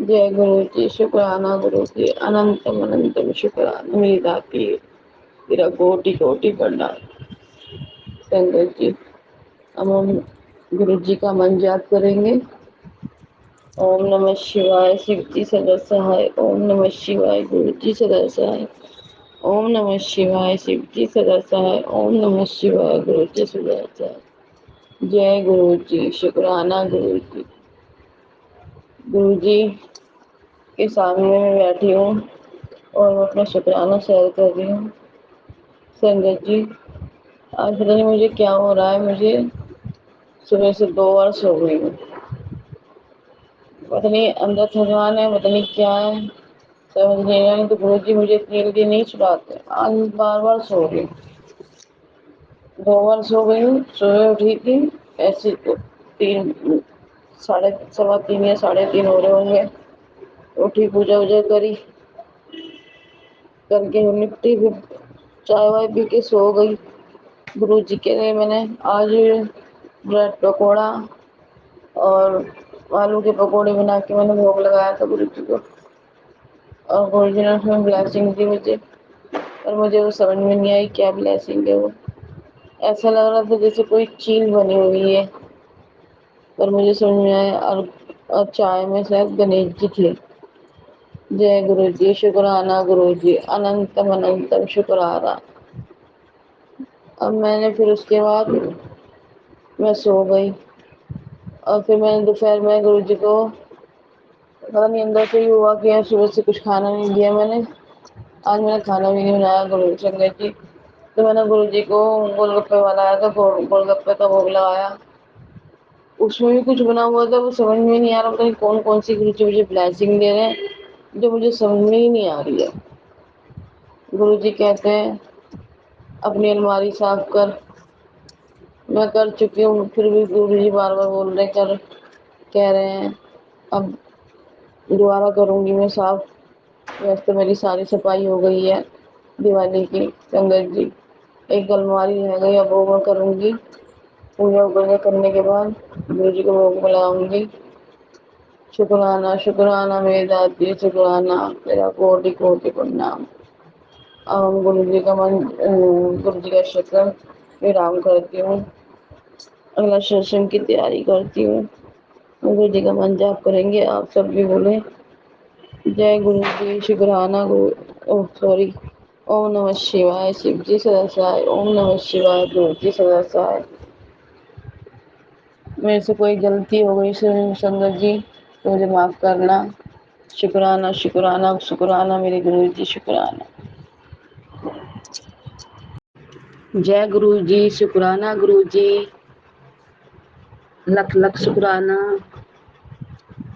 जय गुरु जी, शुक्राना गुरु जी, अनंतम अनंतम शुक्राना। मेरी दाती तेरा कोटि कोटि प्रणाम। संगत जी, अब हम गुरु जी का मन जाप करेंगे। ओम नमः शिवाय, शिव जी सदा सहाय। ओम नमः शिवाय, गुरु जी सदा सहाय। ओम नमः शिवाय, शिव जी सदा सहाय। ओम नमः शिवाय, गुरु जी सदा सहाय। जय गुरु जी, शुक्राना गुरु जी। गुरु जी के सामने मैं बैठी हूँ और मैं अपना शुक्राना शेयर कर रही हूँ। संगत जी, आज पता नहीं मुझे क्या हो रहा है, मुझे सुबह से 2 बार सो गई हूँ। पता नहीं अंदर थकान है, पता नहीं क्या है, समझ नहीं आ रहा। तो गुरु जी मुझे इतनी जल्दी नहीं छुड़ाते। आज बार बार सो गई, 2 बार सो गई हूँ। सुबह उठी थी ऐसे तो 3, साढ़े 3:15 या 3:30 हो रहे होंगे। उठी, पूजा वूजा करी, करके निपटी, फिर चाय वाय पी के सो गई। गुरु जी के लिए मैंने आज ब्रेड पकौड़ा और आलू के पकौड़े बना के मैंने भोग लगाया था गुरु जी को। और गुरु जी ने उसमें ब्लेसिंग दी मुझे, और मुझे वो समझ में नहीं आई क्या ब्लेसिंग है वो। ऐसा लग रहा था जैसे कोई चील बनी हुई है, पर मुझे समझ में आया और चाय में शायद गणेश जी थे। जय गुरु जी, शुक्राना गुरु जी, अनंतम अनंतम शुक्राना। अब मैंने फिर उसके बाद मैं सो गई, और फिर मैंने दोपहर में गुरु जी को पता नहीं अंदर से ही हुआ कि सुबह से कुछ खाना नहीं दिया मैंने। आज मैंने खाना भी नहीं बनाया गुरु संगत जी। तो मैंने गुरु जी को गोलगप्पे वाला आया था, गोलगप्पे का भोग लगाया। उसमें भी कुछ बना हुआ था, वो समझ में नहीं आ रहा था कौन कौन सी गुरु जी मुझे ब्लेसिंग दे रहे हैं, जो मुझे समझ में ही नहीं आ रही है। गुरु जी कहते हैं अपनी अलमारी साफ कर। मैं कर चुकी हूँ, फिर भी गुरु जी बार बार बोल रहे कर, कह रहे हैं अब दोबारा करूँगी मैं साफ। वैसे तो मेरी सारी सफाई हो गई है दिवाली की संगत जी। एक अलमारी रह गई, अब वो मैं करूँगी। पूजा वूजा करने के बाद गुरु जी को भोग लगाऊंगी। शुक्राना शुक्राना मेरी दाती, शुक्राना तेरा कोटि कोटि प्रणाम। अब हम गुरु जी का गुरु जी का शुक्र विराम करती हूँ। अगला सत्संग की तैयारी करती हूँ। गुरु जी का मन जाप करेंगे, आप सब भी बोले। जय गुरु जी, शुक्राना गुरु, ओह सॉरी, ओम नमः शिवाय, शिव जी सदा सहाय। ओम नमः शिवाय, गुरु जी सदा सहाय। मेरे से कोई गलती हो गई संगत जी तो मुझे माफ़ करना। शुक्राना शुक्राना शुक्राना मेरे गुरु जी, शुक्राना। जय गुरु जी, शुक्राना गुरु जी, लख लख शुक्राना।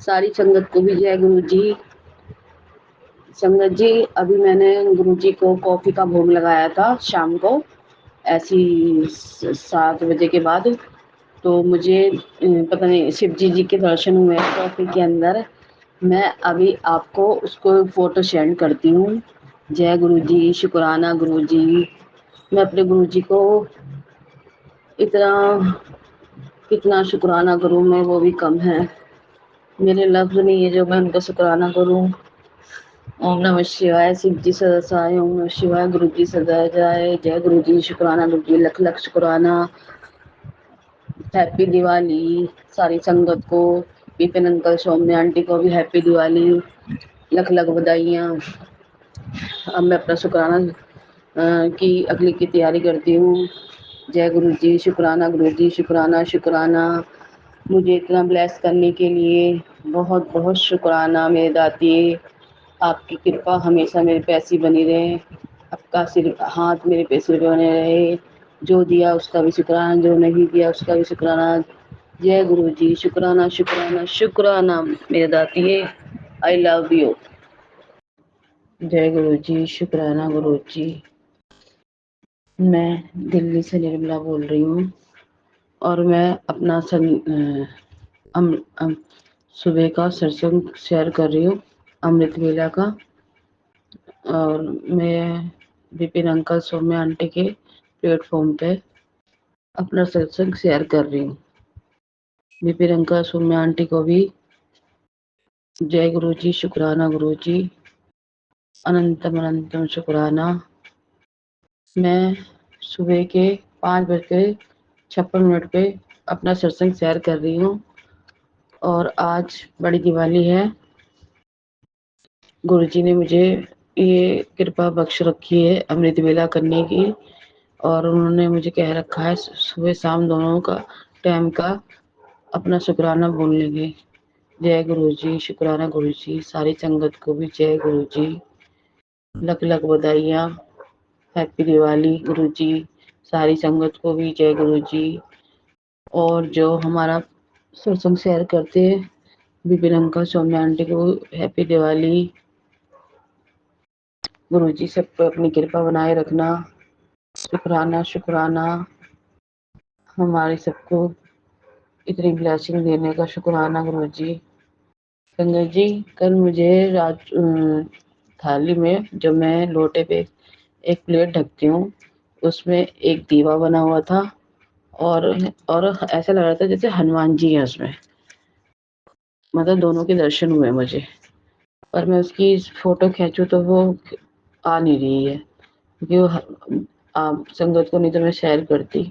सारी संगत को भी जय गुरु जी। संगत जी, अभी मैंने गुरु जी को कॉफ़ी का भोग लगाया था शाम को, ऐसी 7 बजे के बाद। तो मुझे पता नहीं शिव जी के दर्शन हुए कॉफ़ी के अंदर। मैं अभी आपको उसको फ़ोटो सेंड करती हूँ। जय गुरु जी, शुक्राना गुरु जी। मैं अपने गुरु जी को इतना कितना शुक्राना करूँ मैं, वो भी कम है। मेरे लफ्ज़ नहीं है जो मैं उनका शुक्राना करूँ। ओम नमः शिवाय, शिव जी सदा सहाय। ओम नमः शिवाय, गुरु जी सदा जाए। जय गुरु जी, शुक्राना गुरु जी, लख लख शुक्राना। हैप्पी दिवाली सारी संगत को, विपिन अंकल, सौम्य आंटी को भी हैप्पी दिवाली, लख लख बधाइयाँ। अब मैं अपना शुक्राना की अगली की तैयारी करती हूँ। जय गुरु जी, शुक्राना गुरु जी, शुक्राना शुक्राना। मुझे इतना ब्लेस करने के लिए बहुत बहुत शुक्राना मेरे दाती। आपकी कृपा हमेशा मेरे पे ऐसी बनी रहे, आपका सिर हाथ मेरे पे सिर पे बने रहे। जो दिया उसका भी शुक्राना, जो नहीं दिया उसका भी शुक्राना। जय गुरु जी, शुक्राना शुक्राना शुक्राना मेरे दाती, आई लव यू। जय गुरु जी, शुक्राना गुरु जी। मैं दिल्ली से निर्मला बोल रही हूँ और मैं अपना सुबह का सत्संग शेयर कर रही हूँ, अमृत वेला का। और मैं विपिन अंकल, सौम्या आंटी के प्लेटफॉर्म पे अपना सत्संग शेयर कर रही हूँ। विपिन अंकल, सौम्या आंटी को भी जय गुरु जी, शुक्राना गुरु जी, अनंतम अनंतम शुक्राना। मैं सुबह के 5:56 पे अपना सत्संग शेयर कर रही हूँ और आज बड़ी दिवाली है। गुरुजी ने मुझे ये कृपा बख्श रखी है अमृत वेला करने की, और उन्होंने मुझे कह रखा है सुबह शाम दोनों का टाइम का अपना शुक्राना बोलने की। जय गुरु जी, शुक्राना गुरु जी, सारी संगत को भी जय गुरु जी, लख लख बधाइयाँ, हैप्पी दिवाली गुरु जी, सारी संगत को भी जय गुरु जी। और जो हमारा सत्संग शेयर करते हैं विपिन अंकल, सौम्या आंटी को हैप्पी दिवाली। गुरु जी सब पे अपनी कृपा बनाए रखना। शुक्राना शुक्राना, हमारे सबको इतनी ब्लेसिंग देने का शुक्राना गुरु जी। संगत जी, कल मुझे थाली में जो मैं लोटे पे एक प्लेट ढकती हूँ उसमें एक दीवा बना हुआ था, और ऐसा लग रहा था जैसे हनुमान जी हैं उसमें, मतलब दोनों के दर्शन हुए मुझे। पर मैं उसकी फोटो खींचूं तो वो आ नहीं रही है, क्योंकि वो आप संगत को नहीं तो मैं शेयर करती।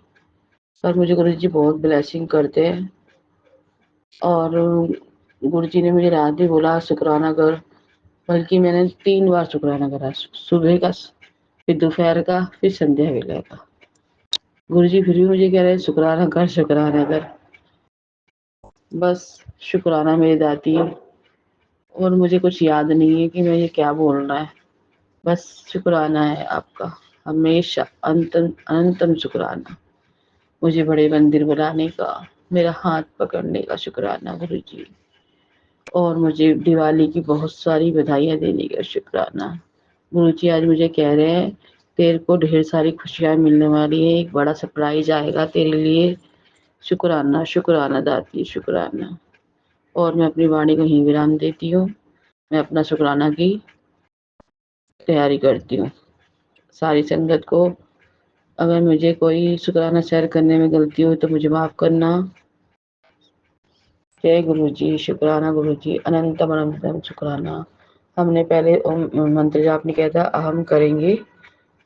पर मुझे गुरु जी बहुत ब्लेसिंग करते हैं, और गुरु जी ने मुझे रात भी बोला शुक्राना कर, बल्कि मैंने 3 बार शुक्राना करा, सुबह का, फिर दोपहर का, फिर संध्या वेला का। गुरु जी फिर भी मुझे कह रहे शुक्राना कर, शुक्राना कर। बस शुक्राना मेरी दाती है, और मुझे कुछ याद नहीं है कि मैं ये क्या बोलना है। बस शुक्राना है आपका, हमेशा अनंतम शुक्राना। मुझे बड़े मंदिर बनाने का, मेरा हाथ पकड़ने का शुक्राना गुरु जी, और मुझे दिवाली की बहुत सारी बधाइयाँ देने का शुक्राना। गुरु जी आज मुझे कह रहे हैं तेरे को ढेर सारी खुशियाँ मिलने वाली है, एक बड़ा सरप्राइज आएगा तेरे लिए। शुक्राना शुक्राना दाती, शुक्राना। और मैं अपनी वाणी को यहीं विराम देती हूँ। मैं अपना शुक्राना की तैयारी करती हूँ। सारी संगत को अगर मुझे कोई शुक्राना शेयर करने में गलती हुई तो मुझे माफ़ करना। जय गुरु जी, शुक्राना गुरु जी, अनंतम अनंतम शुक्राना। हमने पहले ओम मंत्र जाप नहीं किया था, हम करेंगे।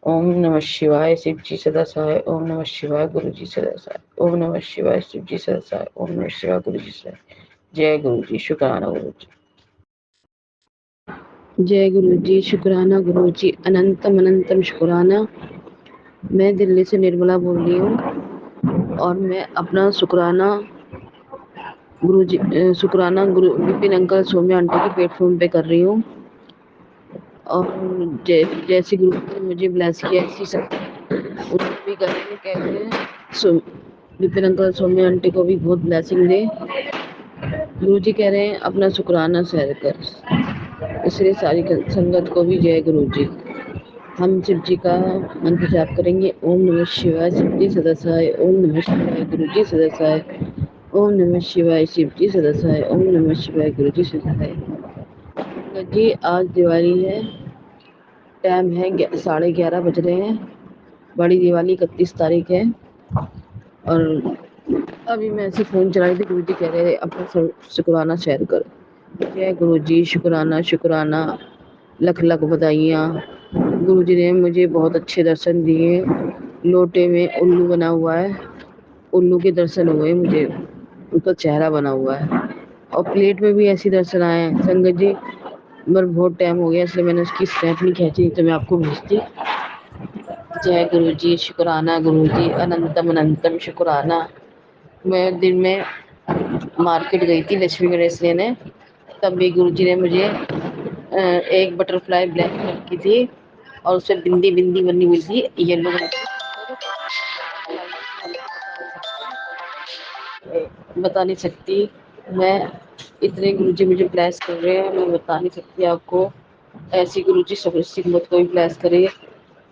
ओम नमः शिवाय, शिव जी सदा सहाय। ओम नमः शिवाय, गुरु जी सदा सहाय। ओम नमः शिवाय, शिव जी सदा सहाय। ओम नमः शिवाय, गुरु जी सहाय। जय गुरु जी, शुक्राना गुरु जी। जय गुरु जी, शुक्राना गुरु जी, अनंतम अनंतम शुक्राना। मैं दिल्ली से निर्मला बोल रही हूँ और मैं अपना शुक्राना गुरु जी शुक्राना गुरु विपिन अंकल, सौम्या आंटी के प्लेटफॉर्म पे कर रही हूँ। और जैसे गुरु ने मुझे ब्लेस किया ऐसी सब उनको भी करेंगे, कहते हैं विपिन अंकल, सौम्या आंटी को भी बहुत ब्लेसिंग दे। गुरु जी कह रहे हैं अपना शुक्राना शेयर कर, इसलिए सारी संगत को भी जय गुरु जी। हम शिव जी का मंत्र जाप करेंगे। ओम नमः शिवाय, शिव जी सदा सहाय। ओम नमः शिवाय, गुरु जी सदा सहाय। ओम नमः शिवाय, शिव जी सदा सहाय। ओम नमः शिवाय, गुरु जी सदा सहाय। संगत जी आज दिवाली है, टाइम है 11:30 बज रहे हैं। बड़ी दिवाली 31 तारीख है, और अभी मैं ऐसे फ़ोन चला रही थी, गुरु जी कह रहे अपना शुक्राना शेयर करो। जय गुरु जी, शुक्राना शुक्राना। लख लख बधाइयाँ। गुरुजी ने मुझे बहुत अच्छे दर्शन दिए। लोटे में उल्लू बना हुआ है, उल्लू के दर्शन हुए मुझे, उनका चेहरा बना हुआ है। और प्लेट में भी ऐसे दर्शन आए हैं संगत जी। पर बहुत टाइम हो गया इसलिए मैंने उसकी स्नैप नहीं खींची, तो मैं आपको भेजती। जय गुरु जी, शुक्राना गुरु जी, अनंतम अनंतम शुक्राना। मैं दिन में मार्केट गई थी लक्ष्मी गणेश लेने, तब भी गुरु जी ने मुझे एक बटरफ्लाई ब्लैक कलर की थी और उससे बिंदी बिंदी बनी हुई थी येलो कलर की। बता नहीं सकती मैं, इतने गुरुजी मुझे ब्लेस कर रहे हैं, मैं बता नहीं सकती आपको। ऐसी गुरुजी सब सिम्मत को भी ब्लेस करे।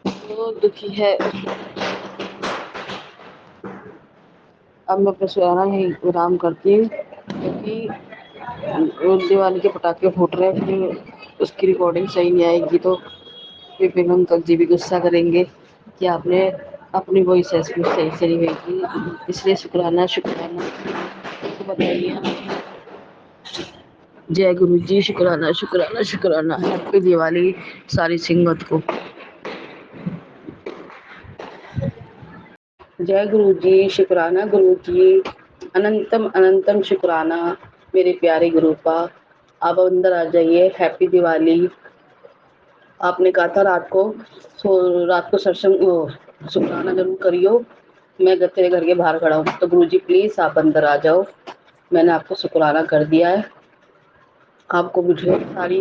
तो दुखी है, अब मैं अपने सुहाना ही आराम करती हूँ, क्योंकि दिवाली के पटाखे फूट रहे हैं, फिर उसकी रिकॉर्डिंग सही नहीं आएगी तो विपिन अंकल जी भी गुस्सा करेंगे कि आपने अपनी वॉइस ऐसी सही से नहीं भेजी। इसलिए शुक्राना शुक्राना तो बताइए। जय गुरु जी, शुक्राना शुक्राना शुक्राना। हैप्पी दिवाली सारी संगत को। जय गुरु जी, शुक्राना गुरु जी, अनंतम अनंतम शुक्राना मेरे प्यारे गुरुपा। आप अंदर आ जाइए। हैप्पी दिवाली। आपने कहा था रात को सत्संग शुक्राना जरूर करियो। मैं तेरे घर के बाहर खड़ा हूँ, तो गुरु जी प्लीज आप अंदर आ जाओ। मैंने आपको शुक्राना कर दिया है। आपको मुझे सारी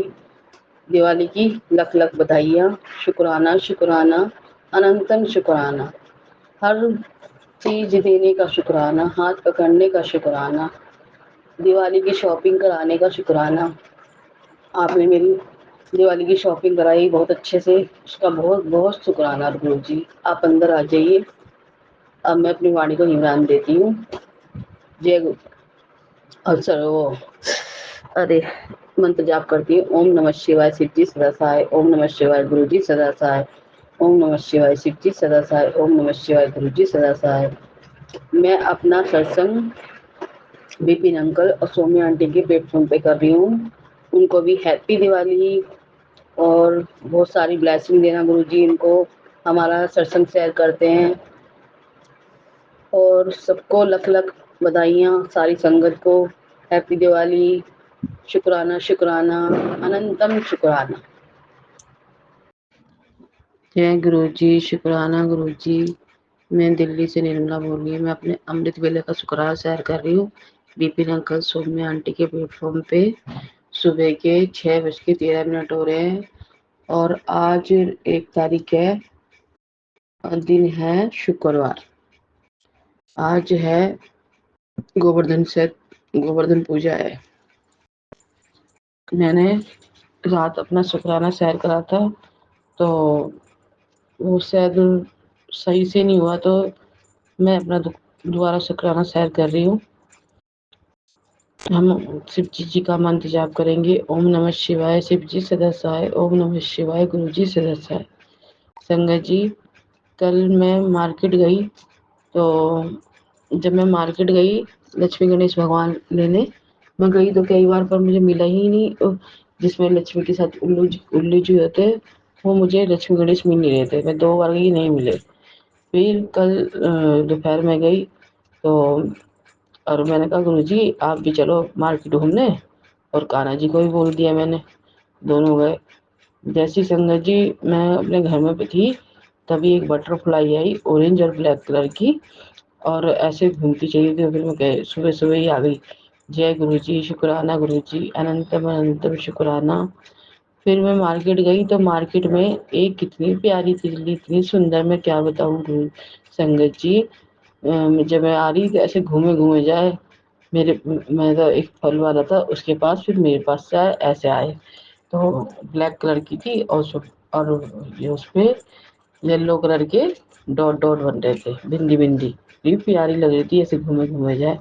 दिवाली की लख लख बधाइयाँ। शुक्राना शुक्राना अनंतम शुक्राना। हर चीज देने का शुक्राना, हाथ पकड़ने का शुक्राना, दिवाली की शॉपिंग कराने का शुक्राना। आपने मेरी दिवाली की शॉपिंग कराई बहुत अच्छे से, उसका बहुत बहुत शुक्राना गुरु जी। आप अंदर आ जाइए। अब मैं अपनी वाणी को निमरान देती हूँ। जय गुरु। सर वो अरे मंत्र जाप करती हूँ। ओम नमः शिवाय शिव जी सदा सहाय, ओम नमः शिवाय गुरु जी सदा सहाय, ओम नमः शिवाय शिव जी सदा सहाय, ओम नमः शिवाय गुरु जी सदा सहाय। मैं अपना सत्संग विपिन अंकल और सौम्या आंटी के प्लेटफॉर्म पे कर रही हूँ। उनको भी हैप्पी दिवाली और बहुत सारी ब्लेसिंग देना गुरु जी। इनको हमारा सत्संग शेयर करते हैं और सबको लख लख बधाइयाँ सारी संगत को। हैप्पी दिवाली। शुक्राना शुक्राना अनंतम शुक्राना। जय गुरु जी, शुक्राना गुरु जी। मैं दिल्ली से निर्मला बोल रही हूँ। मैं अपने अमृत वेले का शुक्राना शेयर कर रही हूँ विपिन अंकल सौम्या आंटी के प्लेटफॉर्म पे। सुबह के 6:13 हो रहे हैं और आज 1 तारीख है, दिन है शुक्रवार। आज है गोवर्धन पूजा है। मैंने रात अपना शुक्राना शेयर करा था, तो वो शायद सही से नहीं हुआ, तो मैं अपना दोबारा शुक्राना शेयर कर रही हूँ। हम शिव जी का मंत्र जाप करेंगे। ओम नमः शिवाय शिव जी सदा सहाय, ओम नमः शिवाय गुरु जी सदा सहाय। संगत जी, कल मैं मार्केट गई, तो जब मैं मार्केट गई लक्ष्मी गणेश भगवान लेने, मैं गई तो कई बार पर मुझे मिला ही नहीं। जिसमें लक्ष्मी के साथ उल्लू जी होते हैं, वो मुझे लक्ष्मी गणेश मिल नहीं रहे थे। मैं 2 बार गई, नहीं मिले। फिर कल दोपहर में गई तो, और मैंने कहा गुरु जी आप भी चलो मार्केट घूमने, और कान्हा जी को भी बोल दिया मैंने, दोनों गए। जैसी संगत जी मैं अपने घर में थी, तभी एक बटरफ्लाई आई ऑरेंज और ब्लैक कलर की, और ऐसे घूमती चली थी। फिर मैं गए, सुबह सुबह ही आ गई। जय गुरु जी, शुक्राना गुरु जी, अनंतम अनंतम शुक्राना। फिर मैं मार्केट गई तो मार्केट में एक कितनी प्यारी तितली, इतनी सुंदर, मैं क्या बताऊं गुरु संगत जी। जब मैं आ रही थी ऐसे घूमे घूमे जाए, मैं तो एक फल वाला था उसके पास, फिर मेरे पास से आए, ऐसे आए। तो ब्लैक कलर की थी और ये उस पे येलो कलर के डॉट डॉट बन रहे थे, बिंदी बिंदी, भी प्यारी लग रही थी, ऐसे घूमे घूमे जाए।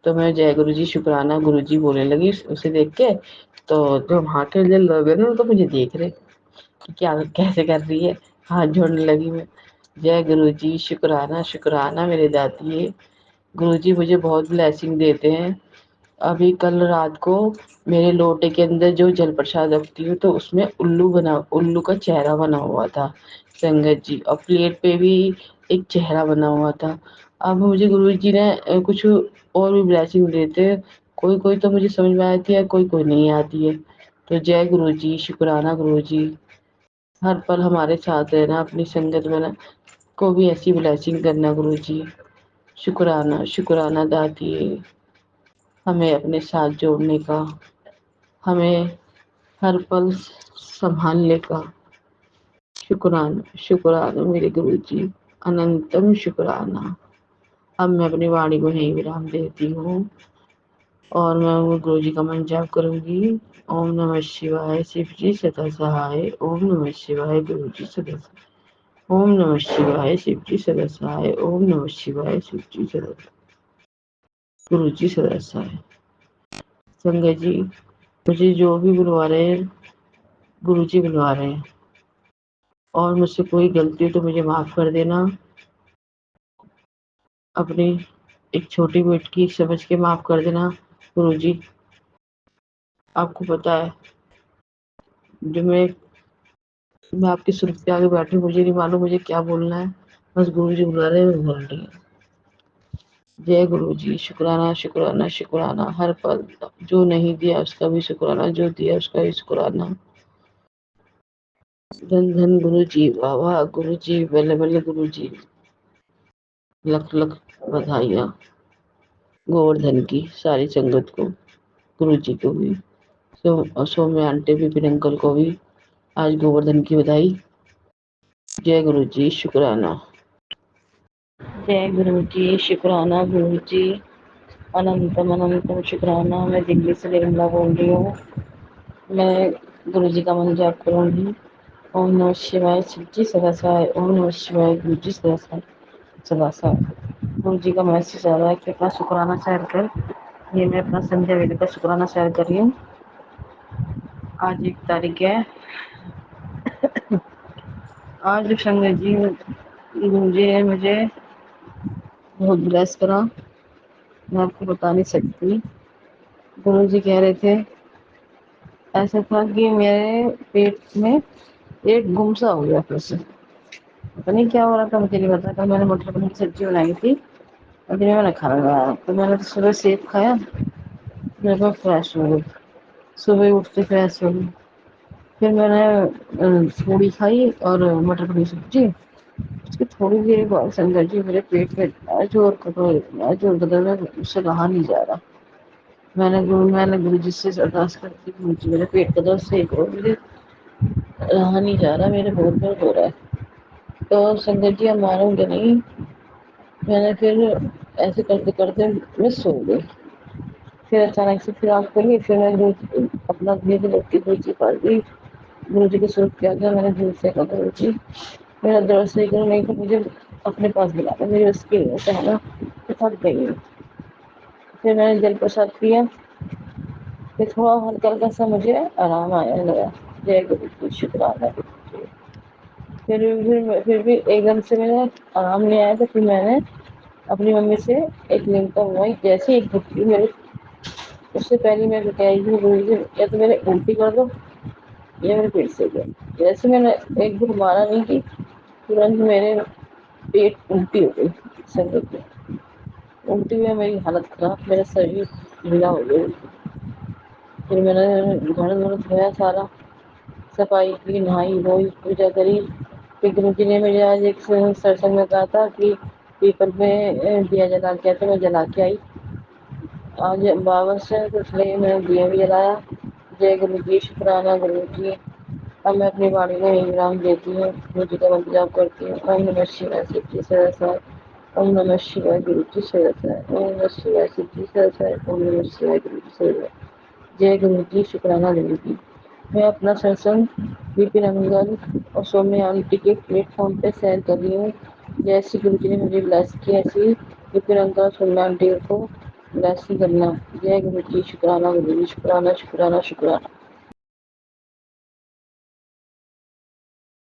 तो मैं जय गुरु जी शुक्राना गुरु जी बोलने लगी उसे देख के। तो जो वहाँ के जो लोग हैं ना, तो मुझे देख रहे कि क्या कैसे कर रही है, हाथ जोड़ने लगी मैं। जय गुरु जी, शुक्राना शुक्राना मेरे दाती। गुरु जी मुझे बहुत ब्लेसिंग देते हैं अभी कल रात को मेरे लोटे के अंदर जो जल प्रसाद रखती हूँ तो उसमें उल्लू का चेहरा बना हुआ था संगत जी, और प्लेट पे भी एक चेहरा बना हुआ था। अब मुझे गुरु जी ने कुछ और भी ब्लेसिंग देते, कोई कोई तो मुझे समझ में आती है, कोई कोई नहीं आती है। तो जय गुरु जी, शुक्राना गुरु जी, हर पल हमारे साथ रहना, अपनी संगत में ना को भी ऐसी ब्लेसिंग करना गुरु जी। शुक्राना शुक्राना दातिए, हमें अपने साथ जोड़ने का, हमें हर पल संभालने का। शुक्राना शुक्राना मेरे गुरु जी, अनंतम शुक्राना। अब मैं अपनी वाणी को यहीं विराम देती हूँ और मैं वो गुरु जी का मंत्र जाप करूंगी। ओम नमः शिवाय, शिव जी सदा सहाय। ओम नमः शिवाय, गुरु जी सदा सहाय। ओम नमः शिवाय, शिव जी सदा सहाय। ओम नमः शिवाय, शिव जी सदा सहाय। गुरु जी सदा सहाय। संगत जी, मुझे जो भी बुलवा रहे हैं गुरु जी बुलवा रहे हैं, और मुझसे कोई गलती हो तो मुझे माफ कर देना। अपनी एक छोटी बेटी की समझ के माफ कर देना गुरु जी। आपको पता है, जो मैं आपके सुर पे आगे बैठी, मुझे नहीं मालूम मुझे क्या बोलना है, बस गुरु जी बुला रहे हैं, मैं बोल रही हूँ। जय गुरु जी, शुक्राना शुक्राना शुक्राना, हर पल जो नहीं दिया उसका भी शुक्राना, जो दिया उसका भी शुक्राना। धन धन गुरु जी, वाह वाह गुरु जी, बल्ले बल्ले गुरु जी, लख लख बधाइयाँ गोवर्धन की सारी संगत को, गुरु जी को भी, सौम्य आंटी विपिन अंकल को भी आज गोवर्धन की बधाई। जय गुरु जी, शुक्राना। जय गुरु जी, शुक्राना गुरु जी, अनंतम अनंतम शुक्राना। मैं दिल्ली से निर्मला बोल रही हूँ। मैं गुरु जी का मंत्र जाप करूंगी। ओम नमः शिवाय, शिव जी सदा सहाय। ओम नमः शिवाय, गुरु जी सदा सहाय, सदा सहाय। गुरु जी का मैसेज आ रहा है कि अपना शुक्राना शेयर कर। ये मैं अपना संध्या वेद का शुक्राना शेयर कर रही हूँ। आज 1 तारीख है। आज संगत जी गुरु जी ने मुझे बहुत ब्लेस करा, मैं आपको बता नहीं सकती। गुरु जी कह रहे थे, ऐसा था कि मेरे पेट में एक गुमसा हो गया फिर से, पता नहीं क्या हो रहा था, मुझे नहीं पता। कल मैंने मटर पनीर की सब्जी बनाई थी, अभी मैंने खाना बनाया, तो मैंने तो सुबह सेब खाया, मेरे को फ्रेश हो गई, सुबह उठते फ्रेश हो गई। फिर मैंने पूड़ी खाई और मटर पनीर सब्जी। उसकी थोड़ी देर बाद संगत जी मेरे पेट में इतना जोर में उससे रहा नहीं जा रहा। मैंने गुरु जी से अरदास करती, गुरु जी मेरे पेट का दर्द सही करो, मुझे रहा नहीं जा रहा, मेरे बहुत दर्द हो रहा है। तो संगत जी, आप मानोगे नहीं, मैंने फिर ऐसे करते करते मैं सो गई। फिर अचानक से फिर आँख खुली, फिर मैं अपना धीरे धीरे गुरु जी पास गई, गुरु जी के स्वरूप किया गया। मैंने दिल से कहा, गुरु जी मेरा दर्द सही करो, नहीं तो मुझे अपने पास बुलाना, मेरी उसकी है ना, तो थक गई हूँ। फिर मैंने जल प्रसाद पिया, फिर थोड़ा हल्का हल्का सा मुझे आराम आया लगा। जय गुरु जी, शुक्राना गुरु जी। फिर भी एकदम से मेरा आराम नहीं आया, तो फिर मैंने अपनी मम्मी से एक नीमका मंगवाई। जैसे एक घुटकी मेरे, उससे पहले मैं कही थी, गुरु जी या तो मेरे उल्टी कर दो या मेरे पेट से दो। जैसे मैंने एक घुट मारा नहीं कि तुरंत मेरे पेट उल्टी हो गई। संगत में उल्टी हुई, मेरी हालत खराब, मेरा शरीर ढीला हो गया। फिर मैंने घर घर धोया, सारा सफाई की, नहाई धोई, पूजा करी। फिर गुरु जी ने मुझे आज एक सत्संग में कहा था कि पीपल में दिया जला के, तो मैं जला के आई। आज 52 है, तो इसलिए मैंने दिया भी जलाया। जय गुरु जी, शुक्राना गुरु जी। अब मैं अपनी वाणी में यही विराम देती हूँ, गुरु जी का मंत्र जाप करती हूँ। ओम नमः शिवाय, शिव जी सहस्राय। ओम नमः शिवाय, गुरु जी सहस्राय। ओम नमः शिवाय, शिव जी सहस्राय। ओम नमः शिवाय, गुरु जी सहस्राय। जय गुरु जी, शुक्राना गुरु जी। मैं अपना सत्संग विपिन अंगल और सौम्य आंटी के प्लेटफॉर्म पे शेयर कर रही हूँ। जैसी गुरु जी ने मुझे ब्लेस किया, ऐसी विपिन अंकल और सौम्य आंटी को ब्लेस करना। जय गुरु जी, शुक्राना गुरु जी, शुक्राना शुक्राना शुक्राना।